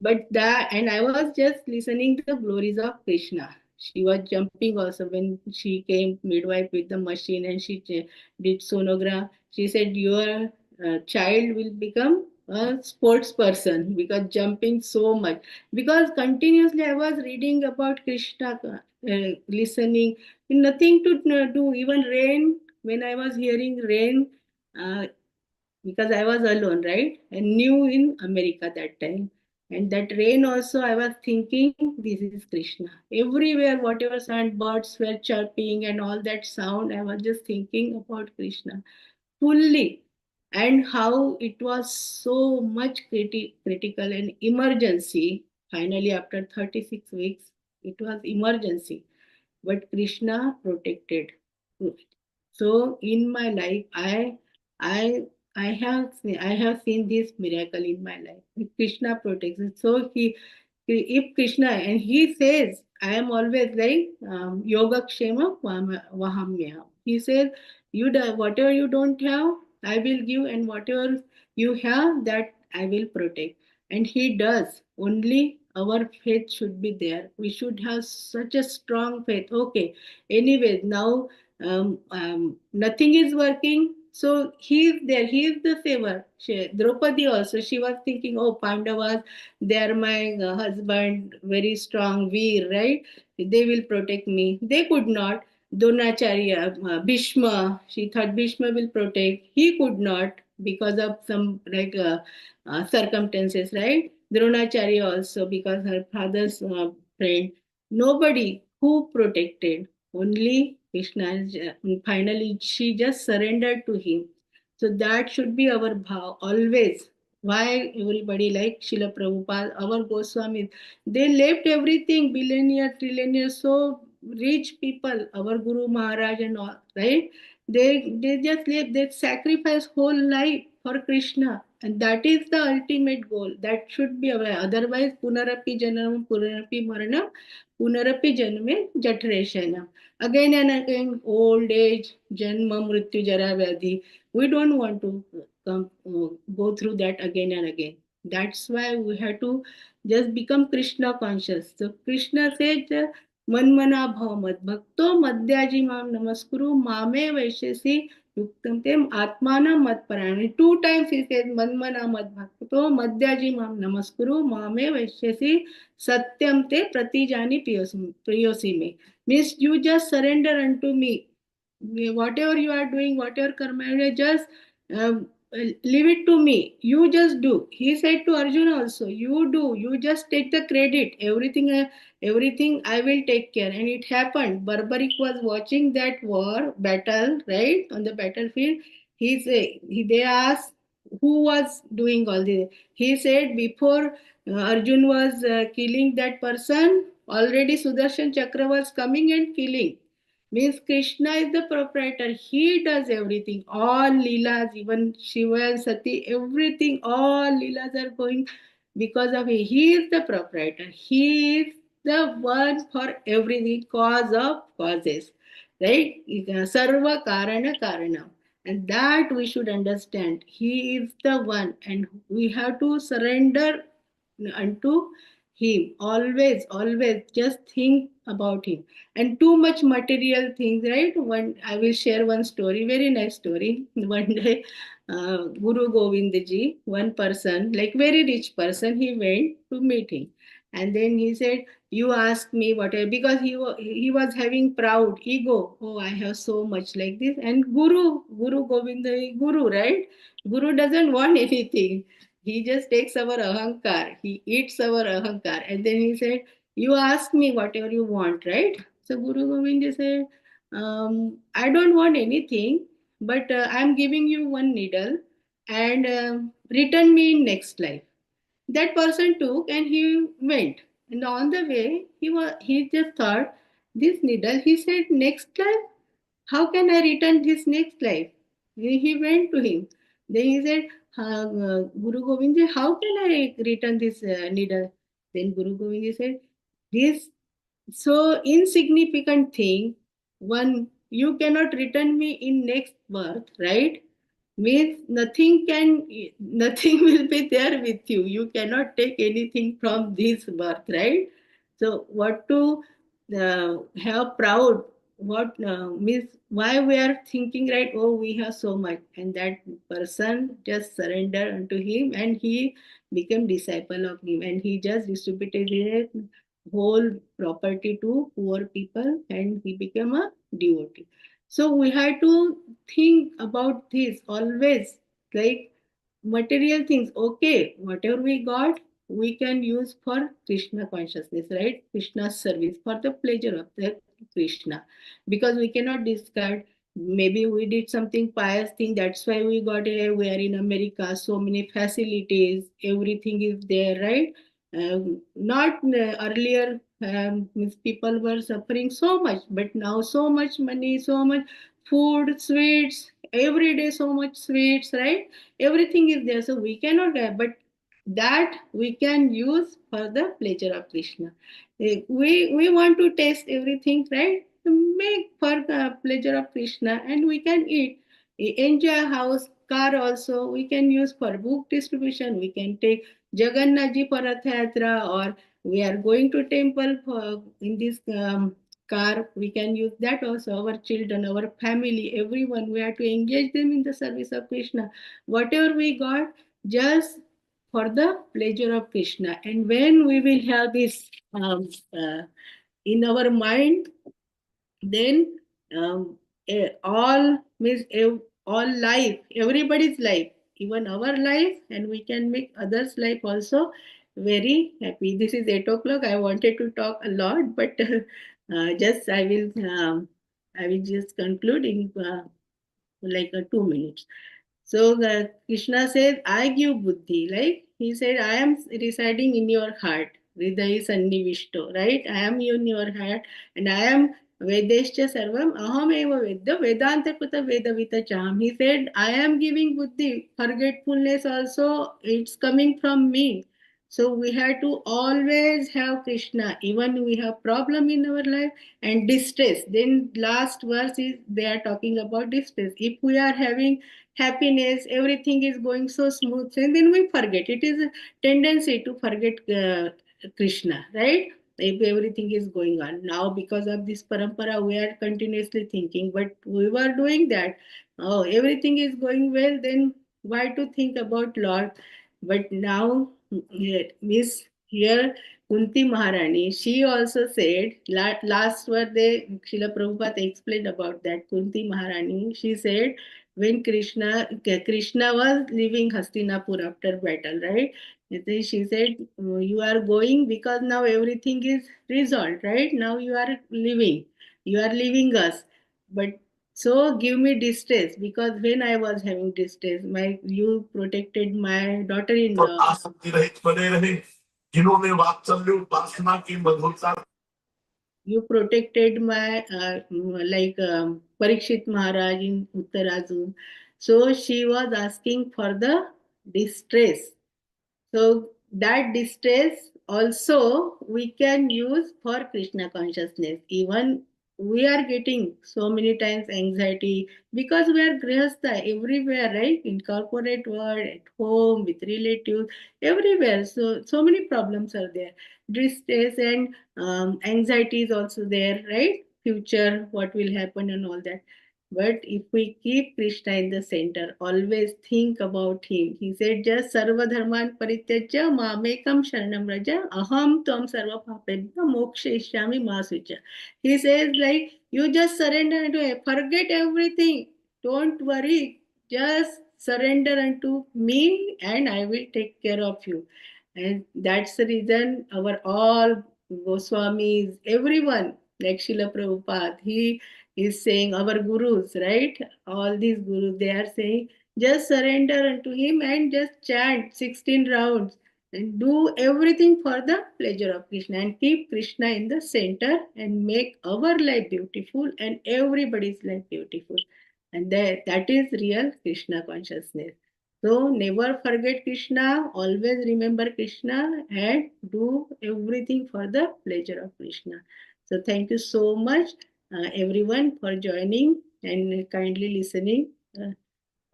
But that, and I was just listening the glories of Krishna. She was jumping also when she came midwife with the machine, and she did sonogram. She said, your child will become a sports person because jumping so much. Because continuously I was reading about Krishna, listening, nothing to do. Even rain, when I was hearing rain, uh, because I was alone, right? And new in America that time. And that rain also, I was thinking, this is Krishna. Everywhere, whatever sound, birds were chirping and all that sound, I was just thinking about Krishna fully. And how it was so much critical and emergency. Finally, after 36 weeks, it was emergency. But Krishna protected. So in my life, I I have seen this miracle in my life. Krishna protects it. So if Krishna, and he says, I am always like yoga kshema vahamya. He says, you do, whatever you don't have, I will give, and whatever you have, that I will protect. And he does. Only our faith should be there. We should have such a strong faith. Okay. Anyways, now nothing is working. So he is there. He is the saver. Draupadi also. She was thinking, oh, Pandavas, they are my husband, very strong, Veer, right? They will protect me. They could not. Dronacharya, Bhishma, she thought Bhishma will protect. He could not because of some like circumstances, right? Dronacharya also because her father's friend. Nobody who protected, only Krishna. Finally, she just surrendered to him. So that should be our bhav always. Why everybody like Srila Prabhupada, our Goswamis, they left everything, billionaire, trillionaire, so rich people, our Guru Maharaj and all, right? They just left, they sacrifice whole life for Krishna. And that is the ultimate goal. That should be our, otherwise, punarapi janam, punarapi maranam, punarapi janme jatreshanam. Again and again, old age, janma, mrityu, jara, vyadhi. We don't want to go through that again and again. That's why we have to just become Krishna conscious. So Krishna said, मनमना भाव मत भक्तो मद्याजी माम नमस्कुरु मामे वैश्यसी युक्तम ते आत्माना मत परायण. 2 times he said मनमना मत भक्तो मद्याजी माम नमस्कुरु मामे वैश्यसी सत्यम ते प्रतिजानी प्रियोसी में. Means you just surrender unto me. Whatever you are doing, whatever karma, you just leave it to me. You just do. He said to Arjuna also, you do. You just take the credit. Everything I will take care. And it happened. Barbaric was watching that war battle, right, on the battlefield. They asked who was doing all this. He said before Arjun was killing that person, already Sudarshan Chakra was coming and killing. Means Krishna is the proprietor. He does everything. All Leelas, even Shiva and Sati, everything, all Leelas are going because of him. He is the proprietor. He is the one for everything, cause of causes. Right? Sarva Karana Karanam. And that we should understand. He is the one, and we have to surrender unto him. Always just think about him. And too much material things, right? One, I will share one story, very nice story. One day, Guru Govind Ji, one person, like very rich person, he went to meet him. And then he said, you ask me whatever, because he was having proud ego. Oh, I have so much like this. And Guru Govind, Guru, right? Guru doesn't want anything. He just takes our ahankar. He eats our ahankar. And then he said, you ask me whatever you want, right? So Guru Govind said, I don't want anything, but I'm giving you one needle and return me in next life. That person took and he went. And on the way, he just thought, this needle, he said, next life? How can I return this next life? He went to him. Then he said, Guru Govind, how can I return this needle? Then Guru Govind said, this so insignificant thing, one, you cannot return me in next birth, right? Means nothing will be there with you. You cannot take anything from this birth, right? So what to have proud, what means why we are thinking, right? Oh, we have so much. And that person just surrendered unto him, and he became disciple of him, and he just distributed his whole property to poor people, and he became a devotee. So we have to think about this always, like material things. Okay, whatever we got, we can use for Krishna consciousness, right? Krishna's service, for the pleasure of the Krishna. Because we cannot discard, maybe we did something pious thing, that's why we got a, we are in America, so many facilities, everything is there, right? Not earlier, means people were suffering so much, but now so much money, so much food, sweets, every day so much sweets, right? Everything is there, so we cannot get, but that we can use for the pleasure of Krishna. We want to taste everything, right? Make for the pleasure of Krishna, and we can eat. Enjoy house, car also we can use for book distribution. We can take Jagannath Ji for Rath Yatra, or we are going to temple for, in this car, we can use that also. Our children, our family, everyone, we have to engage them in the service of Krishna. Whatever we got, just for the pleasure of Krishna. And when we will have this in our mind, then all means all life, everybody's life, even our life, and we can make others life also very happy. This is 8 o'clock. I wanted to talk a lot, but just I will just conclude in like 2 minutes. So Krishna says, I give buddhi. Like he said, I am residing in your heart. Hridayi Sannivishto, right? I am in your heart, and I am Vedescha Sarvam Aham Eva Vedya Vedanta Kuta Vedavita Cham. He said, I am giving buddhi. Forgetfulness also, it's coming from me. So we have to always have Krishna, even we have problem in our life and distress. Then last verse is they are talking about distress. If we are having happiness, everything is going so smooth, and then we forget. It is a tendency to forget Krishna, right? If everything is going on now, because of this parampara, we are continuously thinking, but we were doing that. Oh, everything is going well, then why to think about Lord? But now, Miss here, Kunti Maharani, she also said, last word they, Srila Prabhupada explained about that. Kunti Maharani, she said, when Krishna was leaving Hastinapur after battle, right? And then she said, "You are going because now everything is resolved, right? Now you are leaving us, but so give me distress because when I was having distress, you protected my daughter-in-law. आसक्ति रहित बने रहे जिन्होंने वात्सल्य उपासना की मधुरता You protected my Parikshit Maharaj in Uttarazun. So she was asking for the distress. So that distress also we can use for Krishna consciousness. Even we are getting so many times anxiety because we are grihastha everywhere, right? In corporate world, at home, with relatives, everywhere. So many problems are there. Distress and anxiety is also there, right? Future, what will happen and all that. But if we keep Krishna in the center, always think about him. He said, just sarva dharman parityajya mamekam sharanam raja aham tvam sarva papebhya mokshayishyami ma sucha. He says like, you just surrender unto him. Forget everything. Don't worry. Just surrender unto me and I will take care of you. And that's the reason our all Goswamis, everyone, like Srila Prabhupada, he is saying our gurus, right? All these gurus, they are saying just surrender unto him and just chant 16 rounds and do everything for the pleasure of Krishna and keep Krishna in the center and make our life beautiful and everybody's life beautiful. And that is real Krishna consciousness. So never forget Krishna, always remember Krishna and do everything for the pleasure of Krishna. So thank you so much everyone for joining and kindly listening.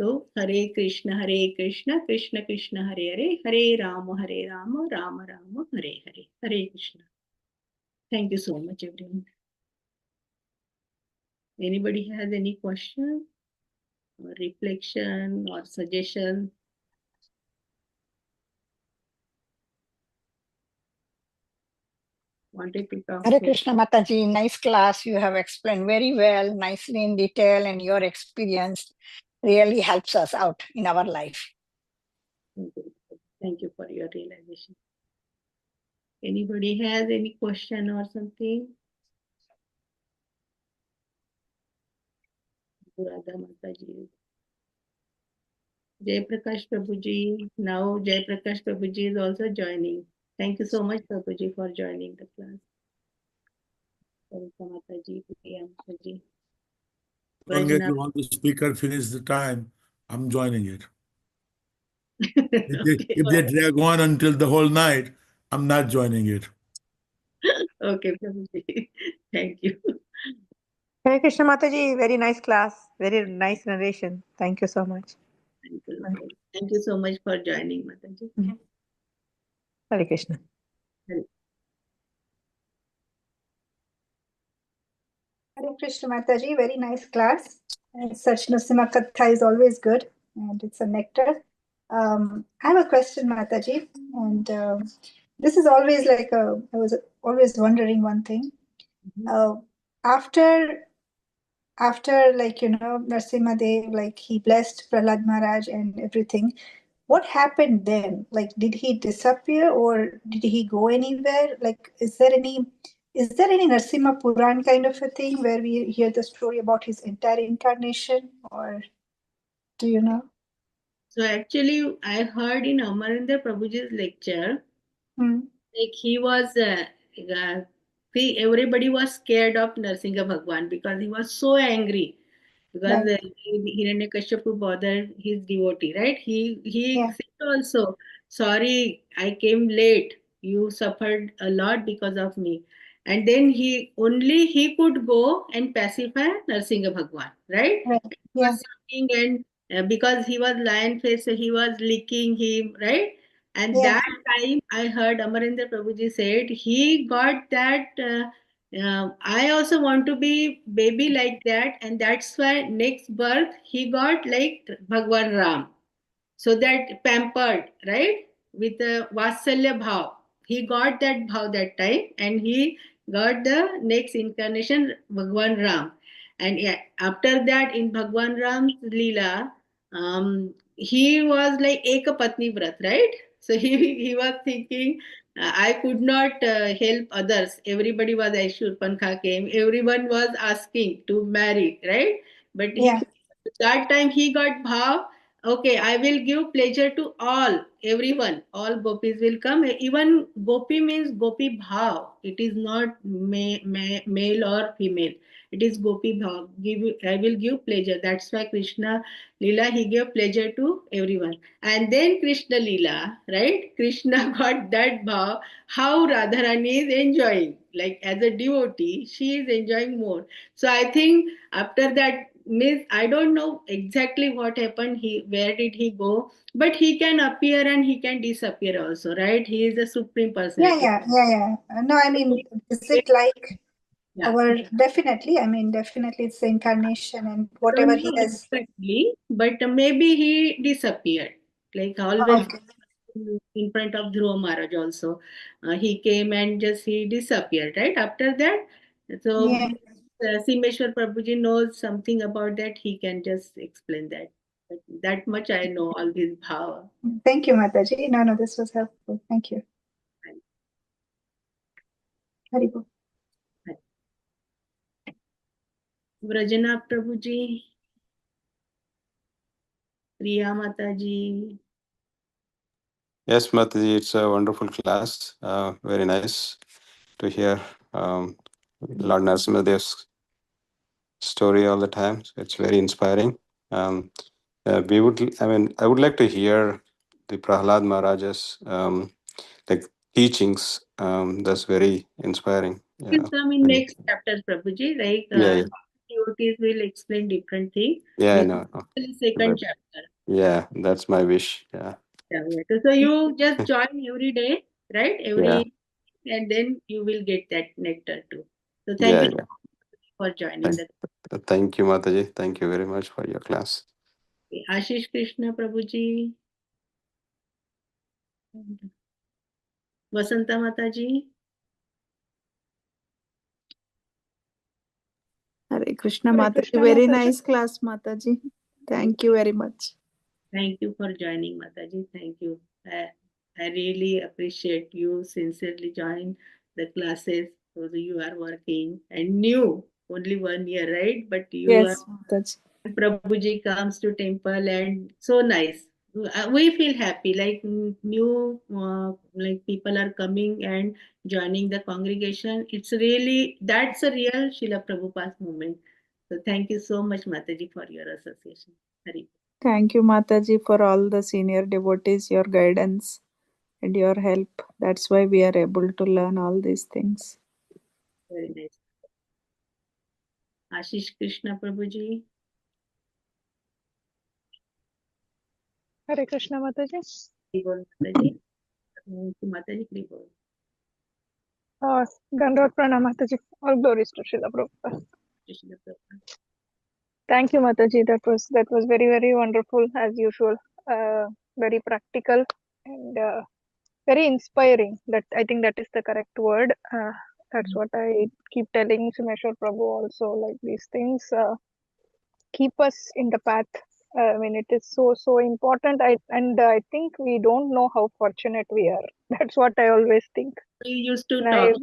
So Hare Krishna, Krishna Krishna, Hare Hare, Hare Rama, Rama Rama, Hare Hare, Hare Krishna. Thank you so much, everyone. Anybody has any question or reflection or suggestion? Wanted to talk Hare to Krishna Mataji, nice class. You have explained very well, nicely in detail, and your experience really helps us out in our life. Thank you for your realization. Anybody has any question or something? Radha Mataji. Jai Prakash Prabhuji. Now Jai Prakash Prabhuji is also joining. Thank you so much, Prabhuji, for joining the class. Sarita Mataji, Priya Mataji. long as you want the speaker finish the time, I'm joining it. If they drag on until the whole night, I'm not joining it. Okay, Prabhuji. Thank you. Hare Krishna Mataji, very nice class, very nice narration. Thank you so much. Thank you so much for joining, Mataji. Hare Krishna. Hare. Hare Krishna Mataji, very nice class. And such Nrsimha Katha is always good and it's a nectar. I have a question, Mataji, and this is always like I was always wondering one thing. After like, Nrsimha Dev, like he blessed Prahlad Maharaj and everything, what happened then? Like, did he disappear or did he go anywhere? Like, is there any Nrsimha Puran kind of a thing where we hear the story about his entire incarnation, or do you know? So actually, I heard in Amarendra Prabhuji's lecture, like he was, everybody was scared of Narsinga Bhagwan because he was so angry because Right. Hiranyakashipu bothered his devotee, right? He Yeah. said also, sorry, I came late. You suffered a lot because of me. And then he could go and pacify Narsinga Bhagwan, right? Right. He Yeah. was sitting and because he was lion face, so he was licking him, right? And Yeah. that time I heard Amarendra Prabhuji said he got that I also want to be baby like that, and that's why next birth he got like Bhagwan Ram. So that pampered, right? With a Vatsalya Bhav. He got that Bhav that time and he got the next incarnation Bhagwan Ram. And yeah, after that in Bhagwan Ram's Leela, he was like Ekapatni Vrat, right? So he was thinking, I could not help others. Everybody was Shurpankha came. Everyone was asking to marry, right? But Yeah. that time he got bhav. Okay, I will give pleasure to all, everyone. All gopis will come. Even gopi means gopi bhav. It is not male or female. It is gopi bhav. I will give pleasure. That's why Krishna Leela, he gave pleasure to everyone. And then Krishna Leela, right? Krishna got that bhav, how Radharani is enjoying. Like as a devotee, she is enjoying more. So I think after that, Miss, I don't know exactly what happened. Where did he go? But he can appear and he can disappear also, right? He is the supreme Yeah, personality. yeah. No, I mean, is it like Yeah. our definitely? I mean, definitely it's the incarnation and I whatever don't he know has. exactly, but maybe he disappeared. Like always Okay. in front of Dhruva Maharaj also. He came and just he disappeared, right? After that, so Yeah. Simeshwar Prabhuji knows something about that. He can just explain that. But that much I know, all this bhava. Thank you, Mataji. No, this was helpful. Thank you. Haribol. Vrajana Prabhuji, Priya Mataji. Yes, Mataji, it's a wonderful class. Very nice to hear Lord Narasimhadev's story all the time. So it's very inspiring. I would like to hear the Prahlad Maharaj's like teachings. That's very inspiring. Will Yeah. come in next chapter, Prabhuji. Like Yeah. devotees will explain different things. Yeah, I This know. is the second But chapter. yeah, that's my wish. Yeah. Yeah. So you just join every day, right? Yeah. And then you will get that nectar too. So thank Yeah. you Yeah. for joining the Thank you, Mataji. Thank you very much for your class. Ashish Krishna Prabhuji, Vasanta Mataji. Hare Krishna Hare Mataji. Krishna, Very Mataji. nice class, Mataji. Thank you very much. Thank you for joining, Mataji. Thank you. I really appreciate you sincerely join the classes. So you are working and new, only 1 year, right? But you are Yes, Mataji. Prabhuji comes to temple and so nice. We feel happy, like new like people are coming and joining the congregation. It's really that's a real Srila Prabhupada's moment. So thank you so much, Mataji, for your association. Hari. Thank you, Mataji, for all the senior devotees, your guidance and your help. That's why we are able to learn all these things. Very nice. Ashish Krishna Prabhuji. Hare Krishna Mataji. Hari Mataji. Thank you, Mataji. Hari bol. Dandavat Pranam Mataji. All glories to Srila Prabhupada. Krishna Prabhupada. Thank you, Mataji. That was very, very wonderful as usual. Very practical and very inspiring. That I think that is the correct word. That's what I keep telling Simeshwar Prabhu also. Like these things keep us in the path. I mean, it is so important. I think we don't know how fortunate we are. That's what I always think. We used to And talk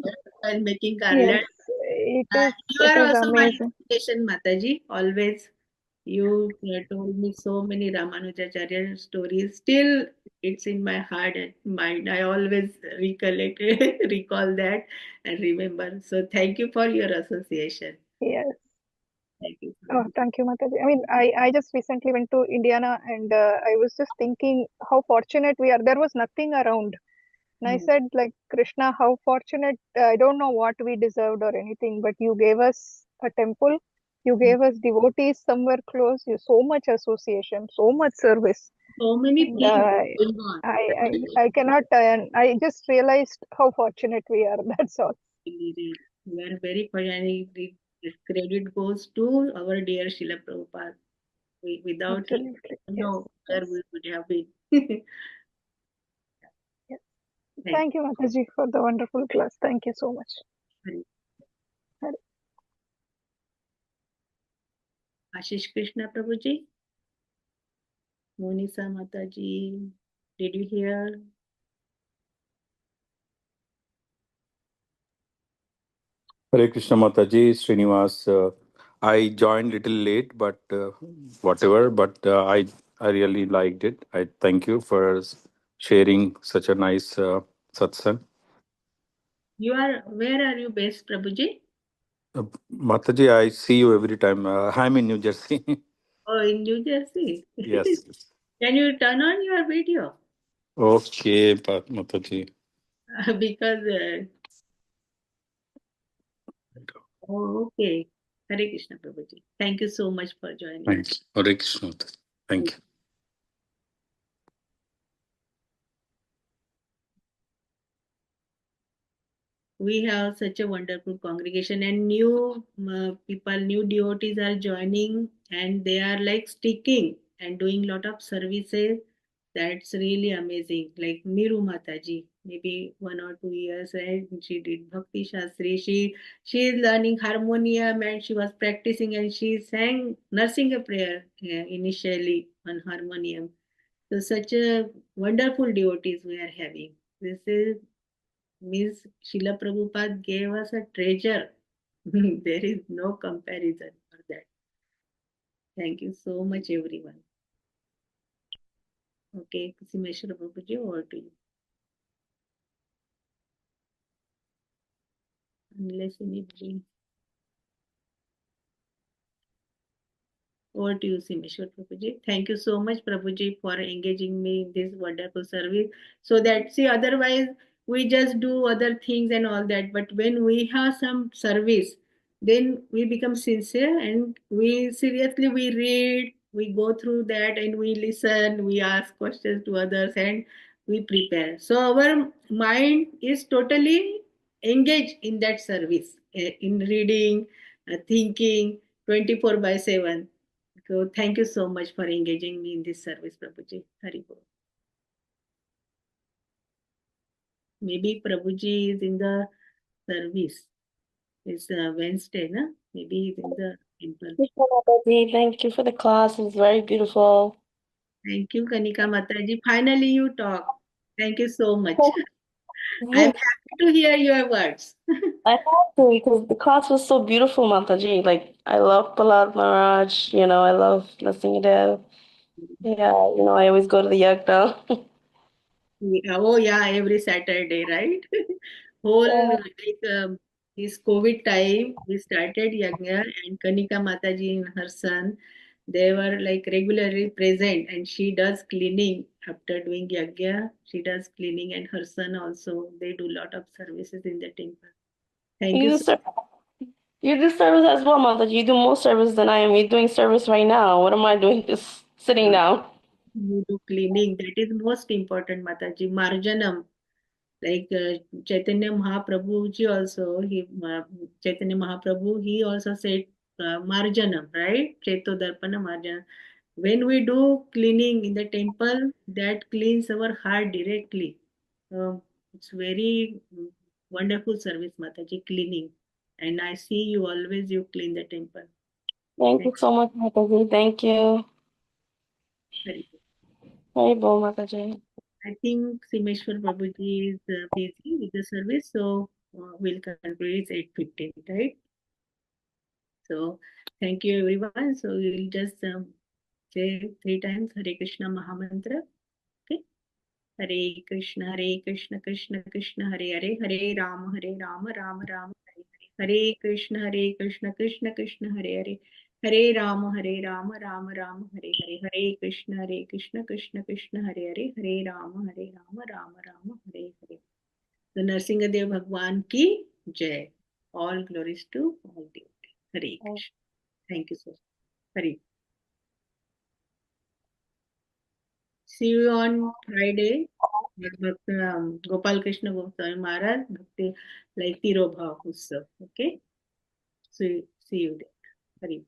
while making yes, garland. it You is are also my amazing. inspiration, Mataji. Always, you told me so many Ramanujacharya stories. Still, it's in my heart and mind. I always recollect, recall that and remember. So, thank you for your association. Yes. Thank you. Oh, thank you, Mataji. I mean, I just recently went to Indiana and I was just thinking how fortunate we are. There was nothing around. And I said, like, Krishna, how fortunate. I don't know what we deserved or anything, but you gave us a temple. You gave us devotees somewhere close. You so much association, so much service. So many And things going on. I cannot. I just realized how fortunate we are. That's all. We are very fortunate. The credit goes to our dear Srila Prabhupada. Without him, Absolutely. I don't know where we would have been. Yes. Thank Thank you, Mataji, for the wonderful class. Thank you so much. you. Hare Ashish Krishna Prabhuji, Monisa Mataji, did you hear? Hare Krishna Mataji, Srinivas. I joined little late, but whatever. But I really liked it. I thank you for sharing such a nice satsang. Where are you based, Prabhuji? Mataji, I see you every time. I'm in New Jersey. Oh, in New Jersey. Yes. Can you turn on your video? Okay, Mataji. Because oh, okay. Hare Krishna Prabhuji. Thank you so much for joining. Thanks. Hare Krishna Mataji. Thank you. We have such a wonderful congregation, and new people, new devotees are joining, and they are like sticking and doing lot of services. That's really amazing. Like Miru Mataji, maybe 1 or 2 years, right? She did Bhakti Shastri. She is learning harmonium, and she was practicing, and she sang nursing a prayer initially on harmonium. So such a wonderful devotees we are having. This is means Srila Prabhupada gave us a treasure. There is no comparison for that. Thank you so much, everyone. Okay, Simeshwara Prabhuji, over to you. Unless anybody. Over to you, Simeshwar Prabhuji. Thank you so much, Prabhuji, for engaging me in this wonderful service. So that, see, otherwise we just do other things and all that. But when we have some service, then we become sincere and we seriously we read, we go through that and we listen, we ask questions to others and we prepare. So our mind is totally engaged in that service, in reading, thinking 24/7. So thank you so much for engaging me in this service, Prabhuji. Hari Bol. Maybe Prabhuji is in the service. It's Wednesday, na? Maybe he's in the temple. Thank you for the class. It was very beautiful. Thank you, Kanika Mataji. Finally, you talk. Thank you so much. I'm happy to hear your words. I have to because the class was so beautiful, Mataji. Like I love Prahlad Maharaj, I love listening to yeah, I always go to the yagna. Oh yeah, every Saturday, right? Whole like this COVID time, we started Yajna and Kanika Mataji and her son, they were like regularly present and she does cleaning after doing Yajna. She does cleaning and her son also, they do lot of services in the temple. Thank you You so do, you do service as well, Mataji. You do more service than I am. You're doing service right now. What am I doing? Just sitting much. down. You do cleaning. That is most important, Mataji. Marjanam. Like Chaitanya Mahaprabhu ji also, Chaitanya Mahaprabhu, he also said Marjanam, right? Cheto Darpana Marjanam. When we do cleaning in the temple, that cleans our heart directly. It's very wonderful service, Mataji, cleaning. And I see you always you clean the temple. Thank you so much, Mataji. Thank you. Very good. Very well, Mataji. I think Simeshwar Prabhuji is busy with the service, so we'll conclude. It's 8:15, right? So thank you everyone. So we'll just say 3 times Hare Krishna Mahamantra. Okay. Hare Krishna, Krishna Krishna, Hare Hare, Hare Rama, Rama Rama, Hare Hare. Hare Krishna, Krishna Krishna, Hare Hare. Hare Rama, Rama Rama, Hare Hare. Hare Krishna, Krishna Krishna, Hare Hare. Hare Rama, Rama Rama, Hare Hare. So Narsingadev Bhagwan ki Jai. All glories to all devotees. Hare Krishna. Thank you so much. Hare. See you on Friday. Gopal Krishna Goswami Maharaj, Bhakti like Tirobhav Utsav. Okay. So see you there. Hare.